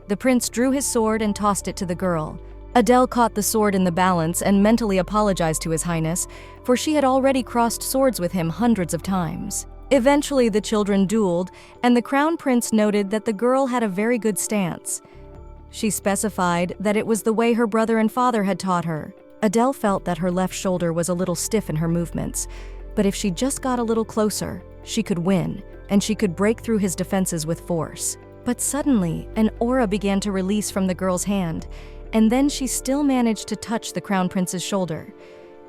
The prince drew his sword and tossed it to the girl. Adele caught the sword in the balance and mentally apologized to His Highness, for she had already crossed swords with him hundreds of times. Eventually, the children dueled, and the crown prince noted that the girl had a very good stance. She specified that it was the way her brother and father had taught her. Adele felt that her left shoulder was a little stiff in her movements, but if she just got a little closer, she could win, and she could break through his defenses with force. But suddenly, an aura began to release from the girl's hand, and then she still managed to touch the crown prince's shoulder.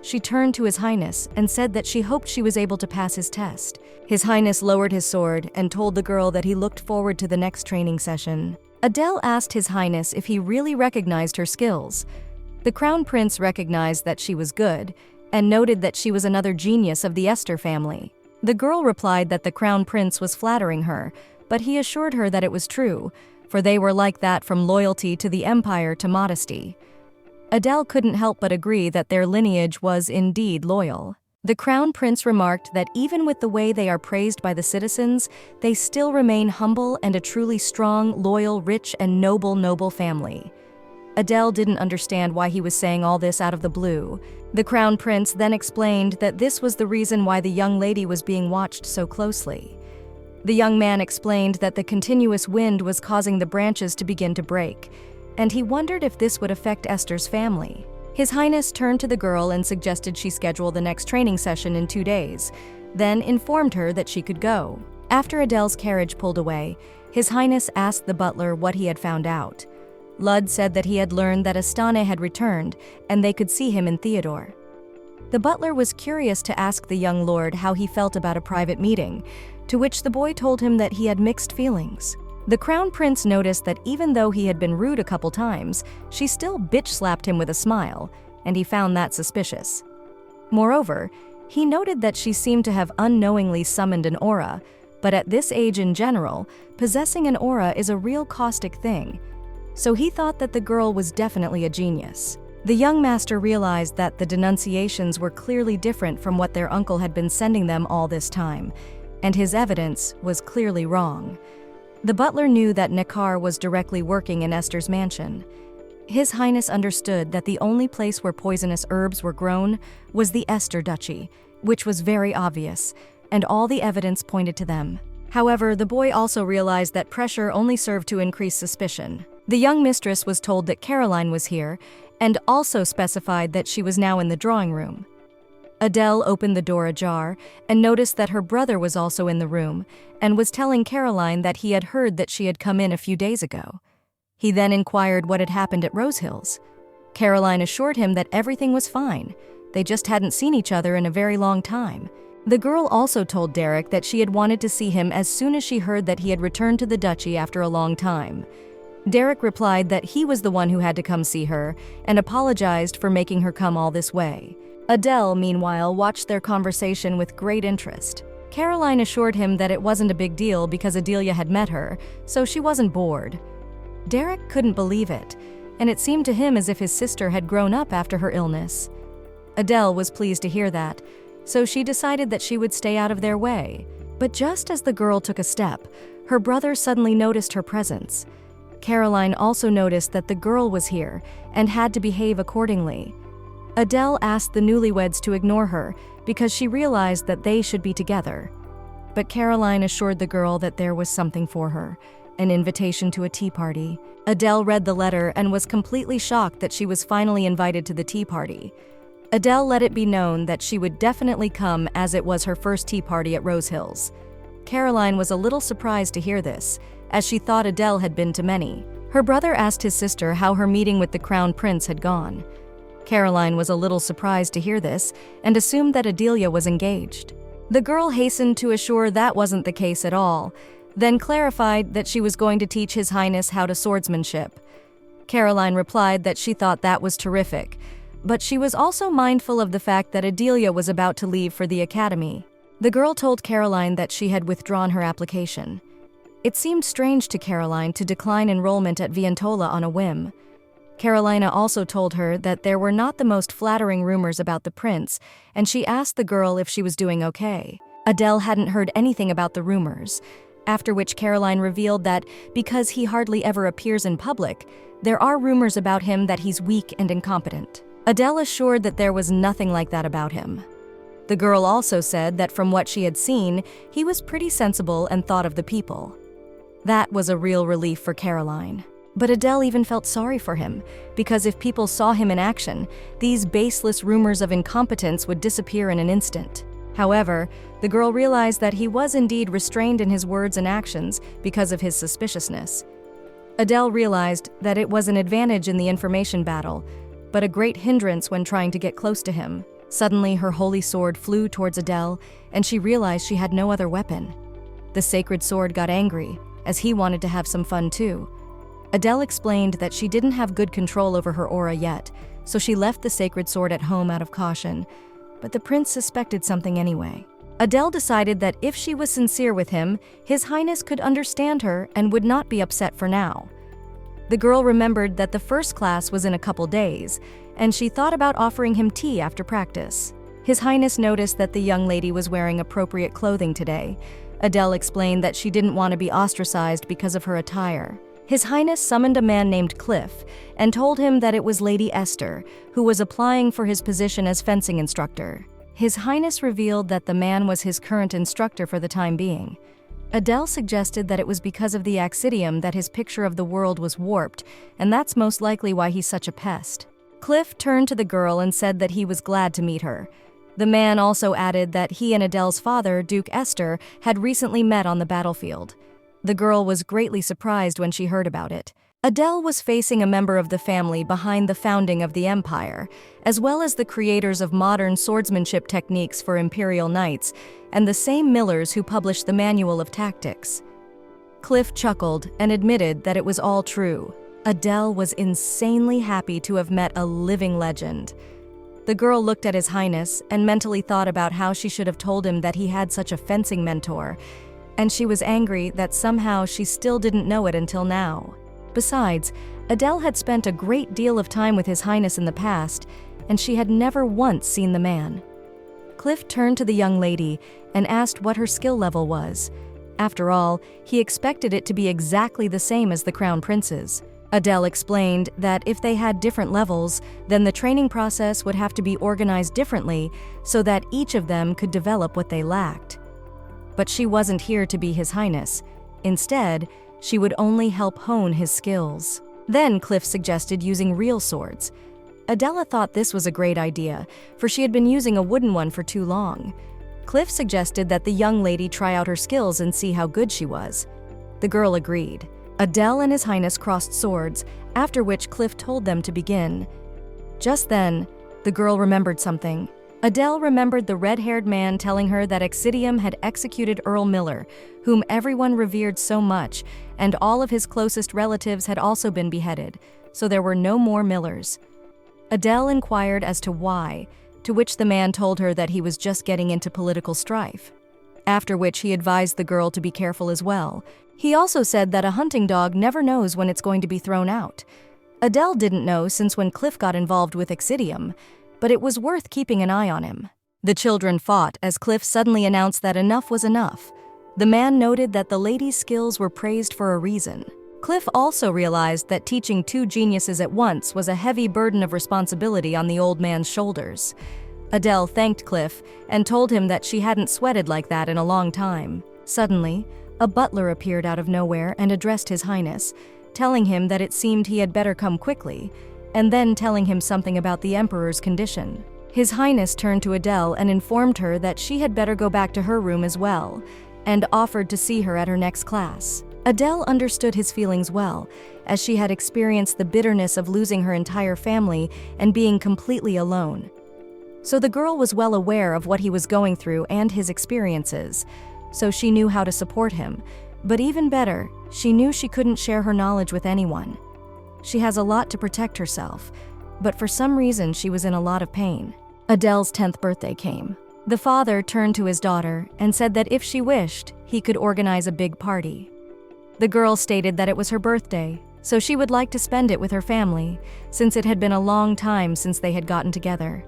She turned to His Highness and said that she hoped she was able to pass his test. His Highness lowered his sword and told the girl that he looked forward to the next training session. Adele asked His Highness if he really recognized her skills. The crown prince recognized that she was good and noted that she was another genius of the Esther family. The girl replied that the crown prince was flattering her, but he assured her that it was true, for they were like that from loyalty to the empire to modesty. Adele couldn't help but agree that their lineage was indeed loyal. The crown prince remarked that even with the way they are praised by the citizens, they still remain humble and a truly strong, loyal, rich, and noble family. Adele didn't understand why he was saying all this out of the blue. The crown prince then explained that this was the reason why the young lady was being watched so closely. The young man explained that the continuous wind was causing the branches to begin to break, and he wondered if this would affect Esther's family. His Highness turned to the girl and suggested she schedule the next training session in 2 days, then informed her that she could go. After Adele's carriage pulled away, His Highness asked the butler what he had found out. Lud said that he had learned that Astane had returned and they could see him in Theodore. The butler was curious to ask the young lord how he felt about a private meeting, to which the boy told him that he had mixed feelings. The crown prince noticed that even though he had been rude a couple times, she still bitch-slapped him with a smile, and he found that suspicious. Moreover, he noted that she seemed to have unknowingly summoned an aura, but at this age in general, possessing an aura is a real caustic thing, so he thought that the girl was definitely a genius. The young master realized that the denunciations were clearly different from what their uncle had been sending them all this time, and his evidence was clearly wrong. The butler knew that Nakar was directly working in Esther's mansion. His Highness understood that the only place where poisonous herbs were grown was the Esther Duchy, which was very obvious, and all the evidence pointed to them. However, the boy also realized that pressure only served to increase suspicion. The young mistress was told that Caroline was here, and also specified that she was now in the drawing room. Adele opened the door ajar and noticed that her brother was also in the room and was telling Caroline that he had heard that she had come in a few days ago. He then inquired what had happened at Rose Hills. Caroline assured him that everything was fine. They just hadn't seen each other in a very long time. The girl also told Derek that she had wanted to see him as soon as she heard that he had returned to the duchy after a long time. Derek replied that he was the one who had to come see her and apologized for making her come all this way. Adele, meanwhile, watched their conversation with great interest. Caroline assured him that it wasn't a big deal because Adelia had met her, so she wasn't bored. Derek couldn't believe it, and it seemed to him as if his sister had grown up after her illness. Adele was pleased to hear that, so she decided that she would stay out of their way. But just as the girl took a step, her brother suddenly noticed her presence. Caroline also noticed that the girl was here and had to behave accordingly. Adele asked the newlyweds to ignore her because she realized that they should be together. But Caroline assured the girl that there was something for her, an invitation to a tea party. Adele read the letter and was completely shocked that she was finally invited to the tea party. Adele let it be known that she would definitely come as it was her first tea party at Rose Hills. Caroline was a little surprised to hear this, as she thought Adele had been to many. Her brother asked his sister how her meeting with the crown prince had gone. Caroline was a little surprised to hear this and assumed that Adelia was engaged. The girl hastened to assure that wasn't the case at all, then clarified that she was going to teach His Highness how to swordsmanship. Caroline replied that she thought that was terrific, but she was also mindful of the fact that Adelia was about to leave for the academy. The girl told Caroline that she had withdrawn her application. It seemed strange to Caroline to decline enrollment at Vientola on a whim. Carolina also told her that there were not the most flattering rumors about the prince, and she asked the girl if she was doing okay. Adele hadn't heard anything about the rumors, after which Caroline revealed that because he hardly ever appears in public, there are rumors about him that he's weak and incompetent. Adele assured that there was nothing like that about him. The girl also said that from what she had seen, he was pretty sensible and thought of the people. That was a real relief for Caroline. But Adele even felt sorry for him, because if people saw him in action, these baseless rumors of incompetence would disappear in an instant. However, the girl realized that he was indeed restrained in his words and actions because of his suspiciousness. Adele realized that it was an advantage in the information battle, but a great hindrance when trying to get close to him. Suddenly, her holy sword flew towards Adele, and she realized she had no other weapon. The sacred sword got angry, as he wanted to have some fun too. Adele explained that she didn't have good control over her aura yet, so she left the sacred sword at home out of caution, but the prince suspected something anyway. Adele decided that if she was sincere with him, His Highness could understand her and would not be upset for now. The girl remembered that the first class was in a couple days, and she thought about offering him tea after practice. His Highness noticed that the young lady was wearing appropriate clothing today. Adele explained that she didn't want to be ostracized because of her attire. His Highness summoned a man named Cliff and told him that it was Lady Esther, who was applying for his position as fencing instructor. His Highness revealed that the man was his current instructor for the time being. Adele suggested that it was because of the Accidium that his picture of the world was warped, and that's most likely why he's such a pest. Cliff turned to the girl and said that he was glad to meet her. The man also added that he and Adele's father, Duke Esther, had recently met on the battlefield. The girl was greatly surprised when she heard about it. Adele was facing a member of the family behind the founding of the empire, as well as the creators of modern swordsmanship techniques for imperial knights, and the same millers who published the Manual of Tactics. Cliff chuckled and admitted that it was all true. Adele was insanely happy to have met a living legend. The girl looked at His Highness and mentally thought about how she should have told him that he had such a fencing mentor, and she was angry that somehow she still didn't know it until now. Besides, Adele had spent a great deal of time with His Highness in the past, and she had never once seen the man. Cliff turned to the young lady and asked what her skill level was. After all, he expected it to be exactly the same as the Crown Prince's. Adele explained that if they had different levels, then the training process would have to be organized differently so that each of them could develop what they lacked. But she wasn't here to be His Highness. Instead, she would only help hone his skills. Then Cliff suggested using real swords. Adela thought this was a great idea, for she had been using a wooden one for too long. Cliff suggested that the young lady try out her skills and see how good she was. The girl agreed. Adele and His Highness crossed swords, after which Cliff told them to begin. Just then, the girl remembered something. Adele remembered the red-haired man telling her that Accidium had executed Earl Miller, whom everyone revered so much, and all of his closest relatives had also been beheaded, so there were no more Millers. Adele inquired as to why, to which the man told her that he was just getting into political strife. After which he advised the girl to be careful as well. He also said that a hunting dog never knows when it's going to be thrown out. Adele didn't know since when Cliff got involved with Accidium, but it was worth keeping an eye on him. The children fought as Cliff suddenly announced that enough was enough. The man noted that the lady's skills were praised for a reason. Cliff also realized that teaching two geniuses at once was a heavy burden of responsibility on the old man's shoulders. Adele thanked Cliff and told him that she hadn't sweated like that in a long time. Suddenly, a butler appeared out of nowhere and addressed His Highness, telling him that it seemed he had better come quickly, and then telling him something about the Emperor's condition. His Highness turned to Adele and informed her that she had better go back to her room as well, and offered to see her at her next class. Adele understood his feelings well, as she had experienced the bitterness of losing her entire family and being completely alone. So the girl was well aware of what he was going through and his experiences, so she knew how to support him. But even better, she knew she couldn't share her knowledge with anyone. She has a lot to protect herself, but for some reason she was in a lot of pain. Adele's 10th birthday came. The father turned to his daughter and said that if she wished, he could organize a big party. The girl stated that it was her birthday, so she would like to spend it with her family, since it had been a long time since they had gotten together.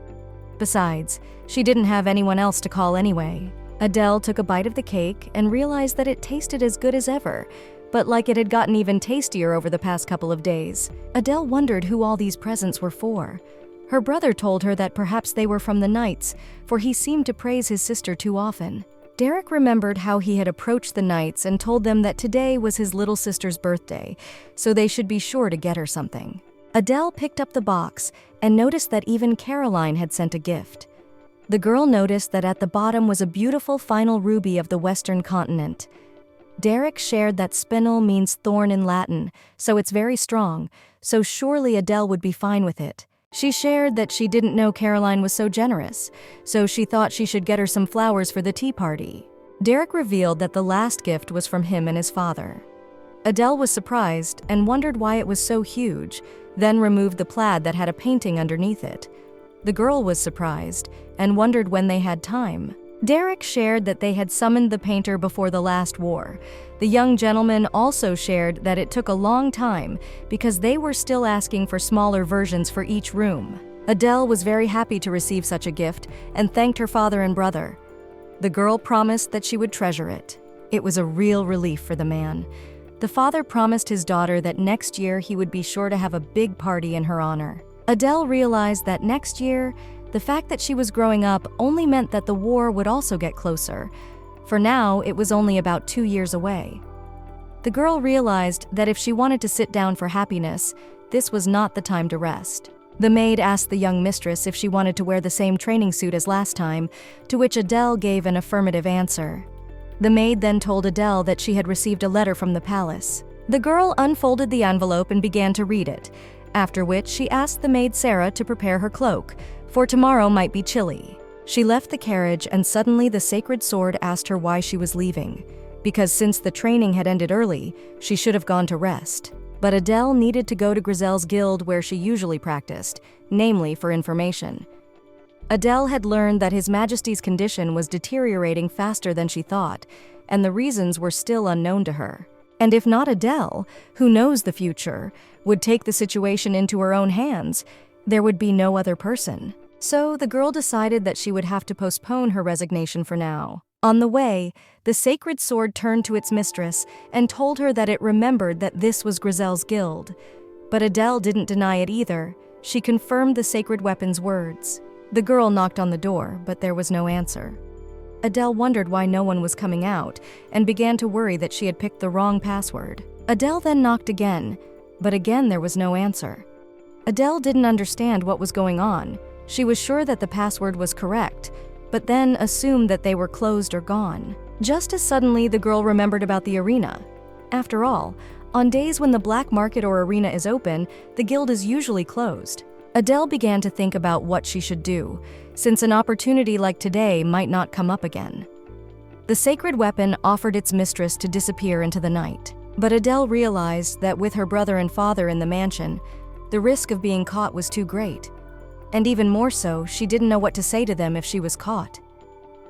Besides, she didn't have anyone else to call anyway. Adele took a bite of the cake and realized that it tasted as good as ever, but like it had gotten even tastier over the past couple of days. Adele wondered who all these presents were for. Her brother told her that perhaps they were from the knights, for he seemed to praise his sister too often. Derek remembered how he had approached the knights and told them that today was his little sister's birthday, so they should be sure to get her something. Adele picked up the box and noticed that even Caroline had sent a gift. The girl noticed that at the bottom was a beautiful final ruby of the Western continent. Derek shared that spinel means thorn in Latin, so it's very strong, so surely Adele would be fine with it. She shared that she didn't know Caroline was so generous, so she thought she should get her some flowers for the tea party. Derek revealed that the last gift was from him and his father. Adele was surprised and wondered why it was so huge, then removed the plaid that had a painting underneath it. The girl was surprised and wondered when they had time. Derek shared that they had summoned the painter before the last war. The young gentleman also shared that it took a long time because they were still asking for smaller versions for each room. Adele was very happy to receive such a gift and thanked her father and brother. The girl promised that she would treasure it. It was a real relief for the man. The father promised his daughter that next year he would be sure to have a big party in her honor. Adele realized that next year, the fact that she was growing up only meant that the war would also get closer. For now, it was only about 2 years away. The girl realized that if she wanted to sit down for happiness, this was not the time to rest. The maid asked the young mistress if she wanted to wear the same training suit as last time, to which Adele gave an affirmative answer. The maid then told Adele that she had received a letter from the palace. The girl unfolded the envelope and began to read it, after which she asked the maid Sarah to prepare her cloak, for tomorrow might be chilly. She left the carriage and suddenly the sacred sword asked her why she was leaving, because since the training had ended early, she should have gone to rest. But Adele needed to go to Grizel's guild where she usually practiced, namely for information. Adele had learned that His Majesty's condition was deteriorating faster than she thought, and the reasons were still unknown to her. And if not Adele, who knows the future, would take the situation into her own hands, there would be no other person. So the girl decided that she would have to postpone her resignation for now. On the way, the sacred sword turned to its mistress and told her that it remembered that this was Grizel's guild. But Adele didn't deny it either. She confirmed the sacred weapon's words. The girl knocked on the door, but there was no answer. Adele wondered why no one was coming out and began to worry that she had picked the wrong password. Adele then knocked again, but again there was no answer. Adele didn't understand what was going on. She was sure that the password was correct, but then assumed that they were closed or gone. Just as suddenly, the girl remembered about the arena. After all, on days when the black market or arena is open, the guild is usually closed. Adele began to think about what she should do, since an opportunity like today might not come up again. The sacred weapon offered its mistress to disappear into the night, but Adele realized that with her brother and father in the mansion, the risk of being caught was too great. And even more so, she didn't know what to say to them if she was caught.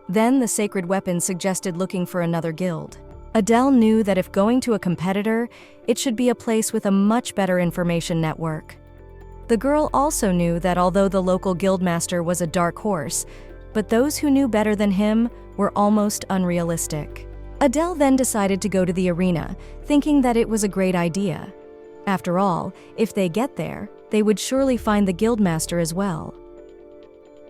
Then the sacred weapon suggested looking for another guild. Adele knew that if going to a competitor, it should be a place with a much better information network. The girl also knew that although the local guildmaster was a dark horse, but those who knew better than him were almost unrealistic. Adele then decided to go to the arena, thinking that it was a great idea. After all, if they get there, they would surely find the guildmaster as well.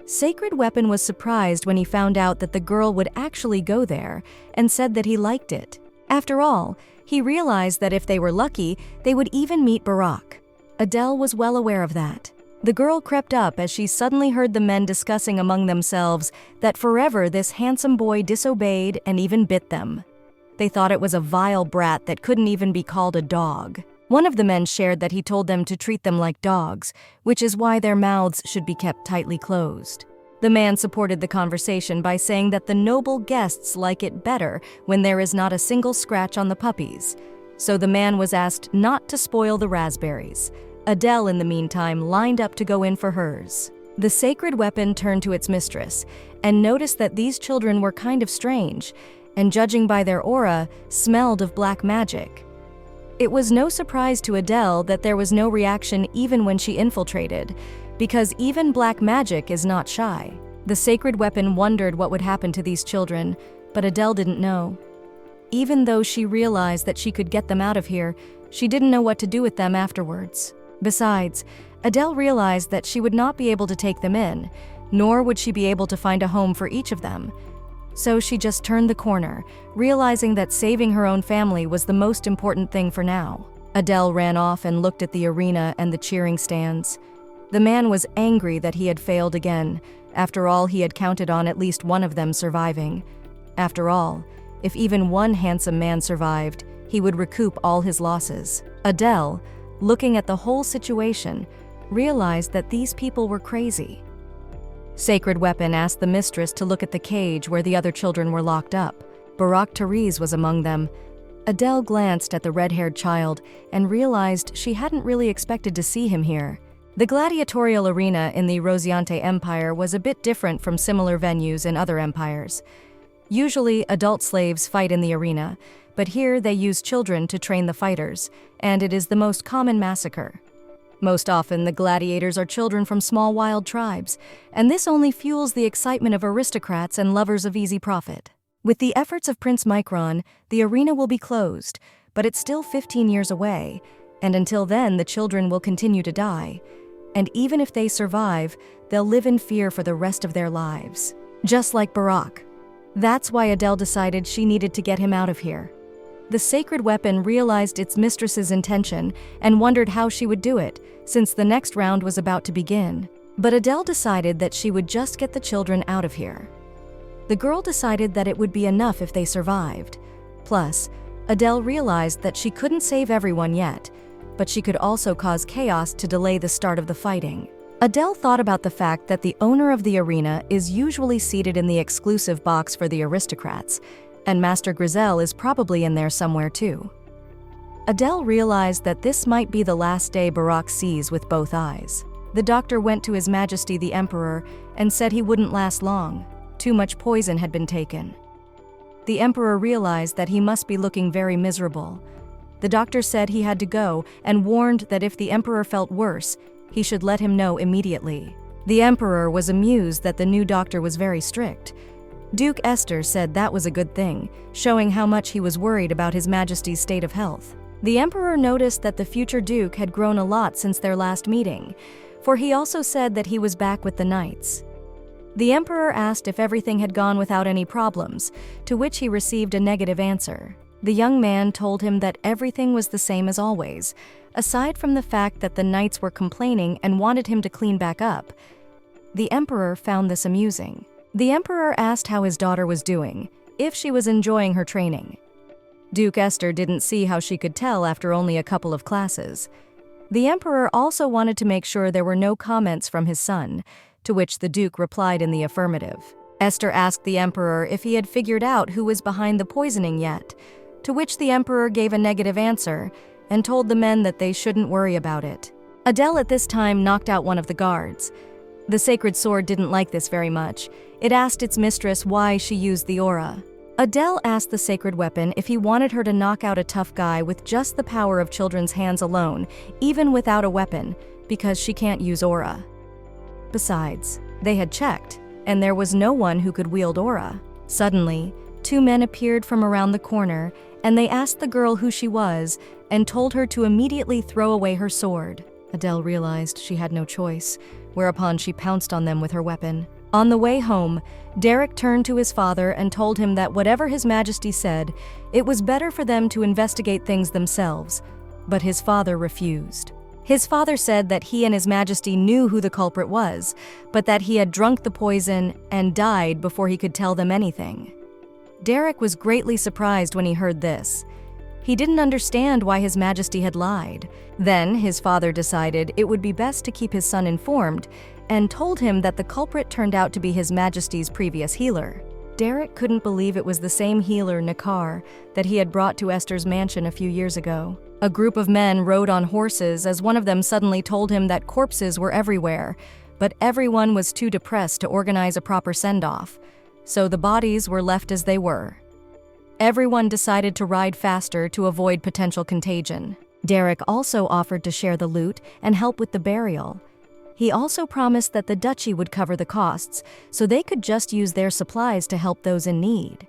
Sacred Weapon was surprised when he found out that the girl would actually go there and said that he liked it. After all, he realized that if they were lucky, they would even meet Barack. Adele was well aware of that. The girl crept up as she suddenly heard the men discussing among themselves that forever this handsome boy disobeyed and even bit them. They thought it was a vile brat that couldn't even be called a dog. One of the men shared that he told them to treat them like dogs, which is why their mouths should be kept tightly closed. The man supported the conversation by saying that the noble guests like it better when there is not a single scratch on the puppies. So the man was asked not to spoil the raspberries. Adele, in the meantime, lined up to go in for hers. The sacred weapon turned to its mistress and noticed that these children were kind of strange, and judging by their aura, smelled of black magic. It was no surprise to Adele that there was no reaction even when she infiltrated, because even black magic is not shy. The sacred weapon wondered what would happen to these children, but Adele didn't know. Even though she realized that she could get them out of here, she didn't know what to do with them afterwards. Besides, Adele realized that she would not be able to take them in, nor would she be able to find a home for each of them. So she just turned the corner, realizing that saving her own family was the most important thing for now. Adele ran off and looked at the arena and the cheering stands. The man was angry that he had failed again. After all, he had counted on at least one of them surviving. After all, if even one handsome man survived, he would recoup all his losses. Adele, looking at the whole situation, realized that these people were crazy. Sacred Weapon asked the mistress to look at the cage where the other children were locked up. Barack Therese was among them. Adele glanced at the red-haired child and realized she hadn't really expected to see him here. The gladiatorial arena in the Rosiante Empire was a bit different from similar venues in other empires. Usually, adult slaves fight in the arena, but here they use children to train the fighters, and it is the most common massacre. Most often, the gladiators are children from small wild tribes, and this only fuels the excitement of aristocrats and lovers of easy profit. With the efforts of Prince Micron, the arena will be closed, but it's still 15 years away, and until then the children will continue to die. And even if they survive, they'll live in fear for the rest of their lives. Just like Barack. That's why Adele decided she needed to get him out of here. The sacred weapon realized its mistress's intention and wondered how she would do it, since the next round was about to begin. But Adele decided that she would just get the children out of here. The girl decided that it would be enough if they survived. Plus, Adele realized that she couldn't save everyone yet, but she could also cause chaos to delay the start of the fighting. Adele thought about the fact that the owner of the arena is usually seated in the exclusive box for the aristocrats, and Master Grizel is probably in there somewhere too. Adele realized that this might be the last day Barack sees with both eyes. The doctor went to His Majesty the Emperor and said he wouldn't last long. Too much poison had been taken. The Emperor realized that he must be looking very miserable. The doctor said he had to go and warned that if the Emperor felt worse, he should let him know immediately. The Emperor was amused that the new doctor was very strict. Duke Esther said that was a good thing, showing how much he was worried about His Majesty's state of health. The Emperor noticed that the future Duke had grown a lot since their last meeting, for he also said that he was back with the knights. The Emperor asked if everything had gone without any problems, to which he received a negative answer. The young man told him that everything was the same as always, aside from the fact that the knights were complaining and wanted him to clean back up. The Emperor found this amusing. The Emperor asked how his daughter was doing, if she was enjoying her training. Duke Esther didn't see how she could tell after only a couple of classes. The Emperor also wanted to make sure there were no comments from his son, to which the Duke replied in the affirmative. Esther asked the Emperor if he had figured out who was behind the poisoning yet, to which the Emperor gave a negative answer and told the men that they shouldn't worry about it. Adele at this time knocked out one of the guards. The sacred sword didn't like this very much. It asked its mistress why she used the aura. Adele asked the sacred weapon if he wanted her to knock out a tough guy with just the power of children's hands alone, even without a weapon, because she can't use aura. Besides, they had checked, and there was no one who could wield aura. Suddenly, two men appeared from around the corner, and they asked the girl who she was and told her to immediately throw away her sword. Adele realized she had no choice, whereupon she pounced on them with her weapon. On the way home, Derek turned to his father and told him that whatever His Majesty said, it was better for them to investigate things themselves, but his father refused. His father said that he and His Majesty knew who the culprit was, but that he had drunk the poison and died before he could tell them anything. Derek was greatly surprised when he heard this. He didn't understand why His Majesty had lied. Then his father decided it would be best to keep his son informed and told him that the culprit turned out to be His Majesty's previous healer. Derek couldn't believe it was the same healer, Nakar, that he had brought to Esther's mansion a few years ago. A group of men rode on horses as one of them suddenly told him that corpses were everywhere, but everyone was too depressed to organize a proper send-off, so the bodies were left as they were. Everyone decided to ride faster to avoid potential contagion. Derek also offered to share the loot and help with the burial. He also promised that the duchy would cover the costs, so they could just use their supplies to help those in need.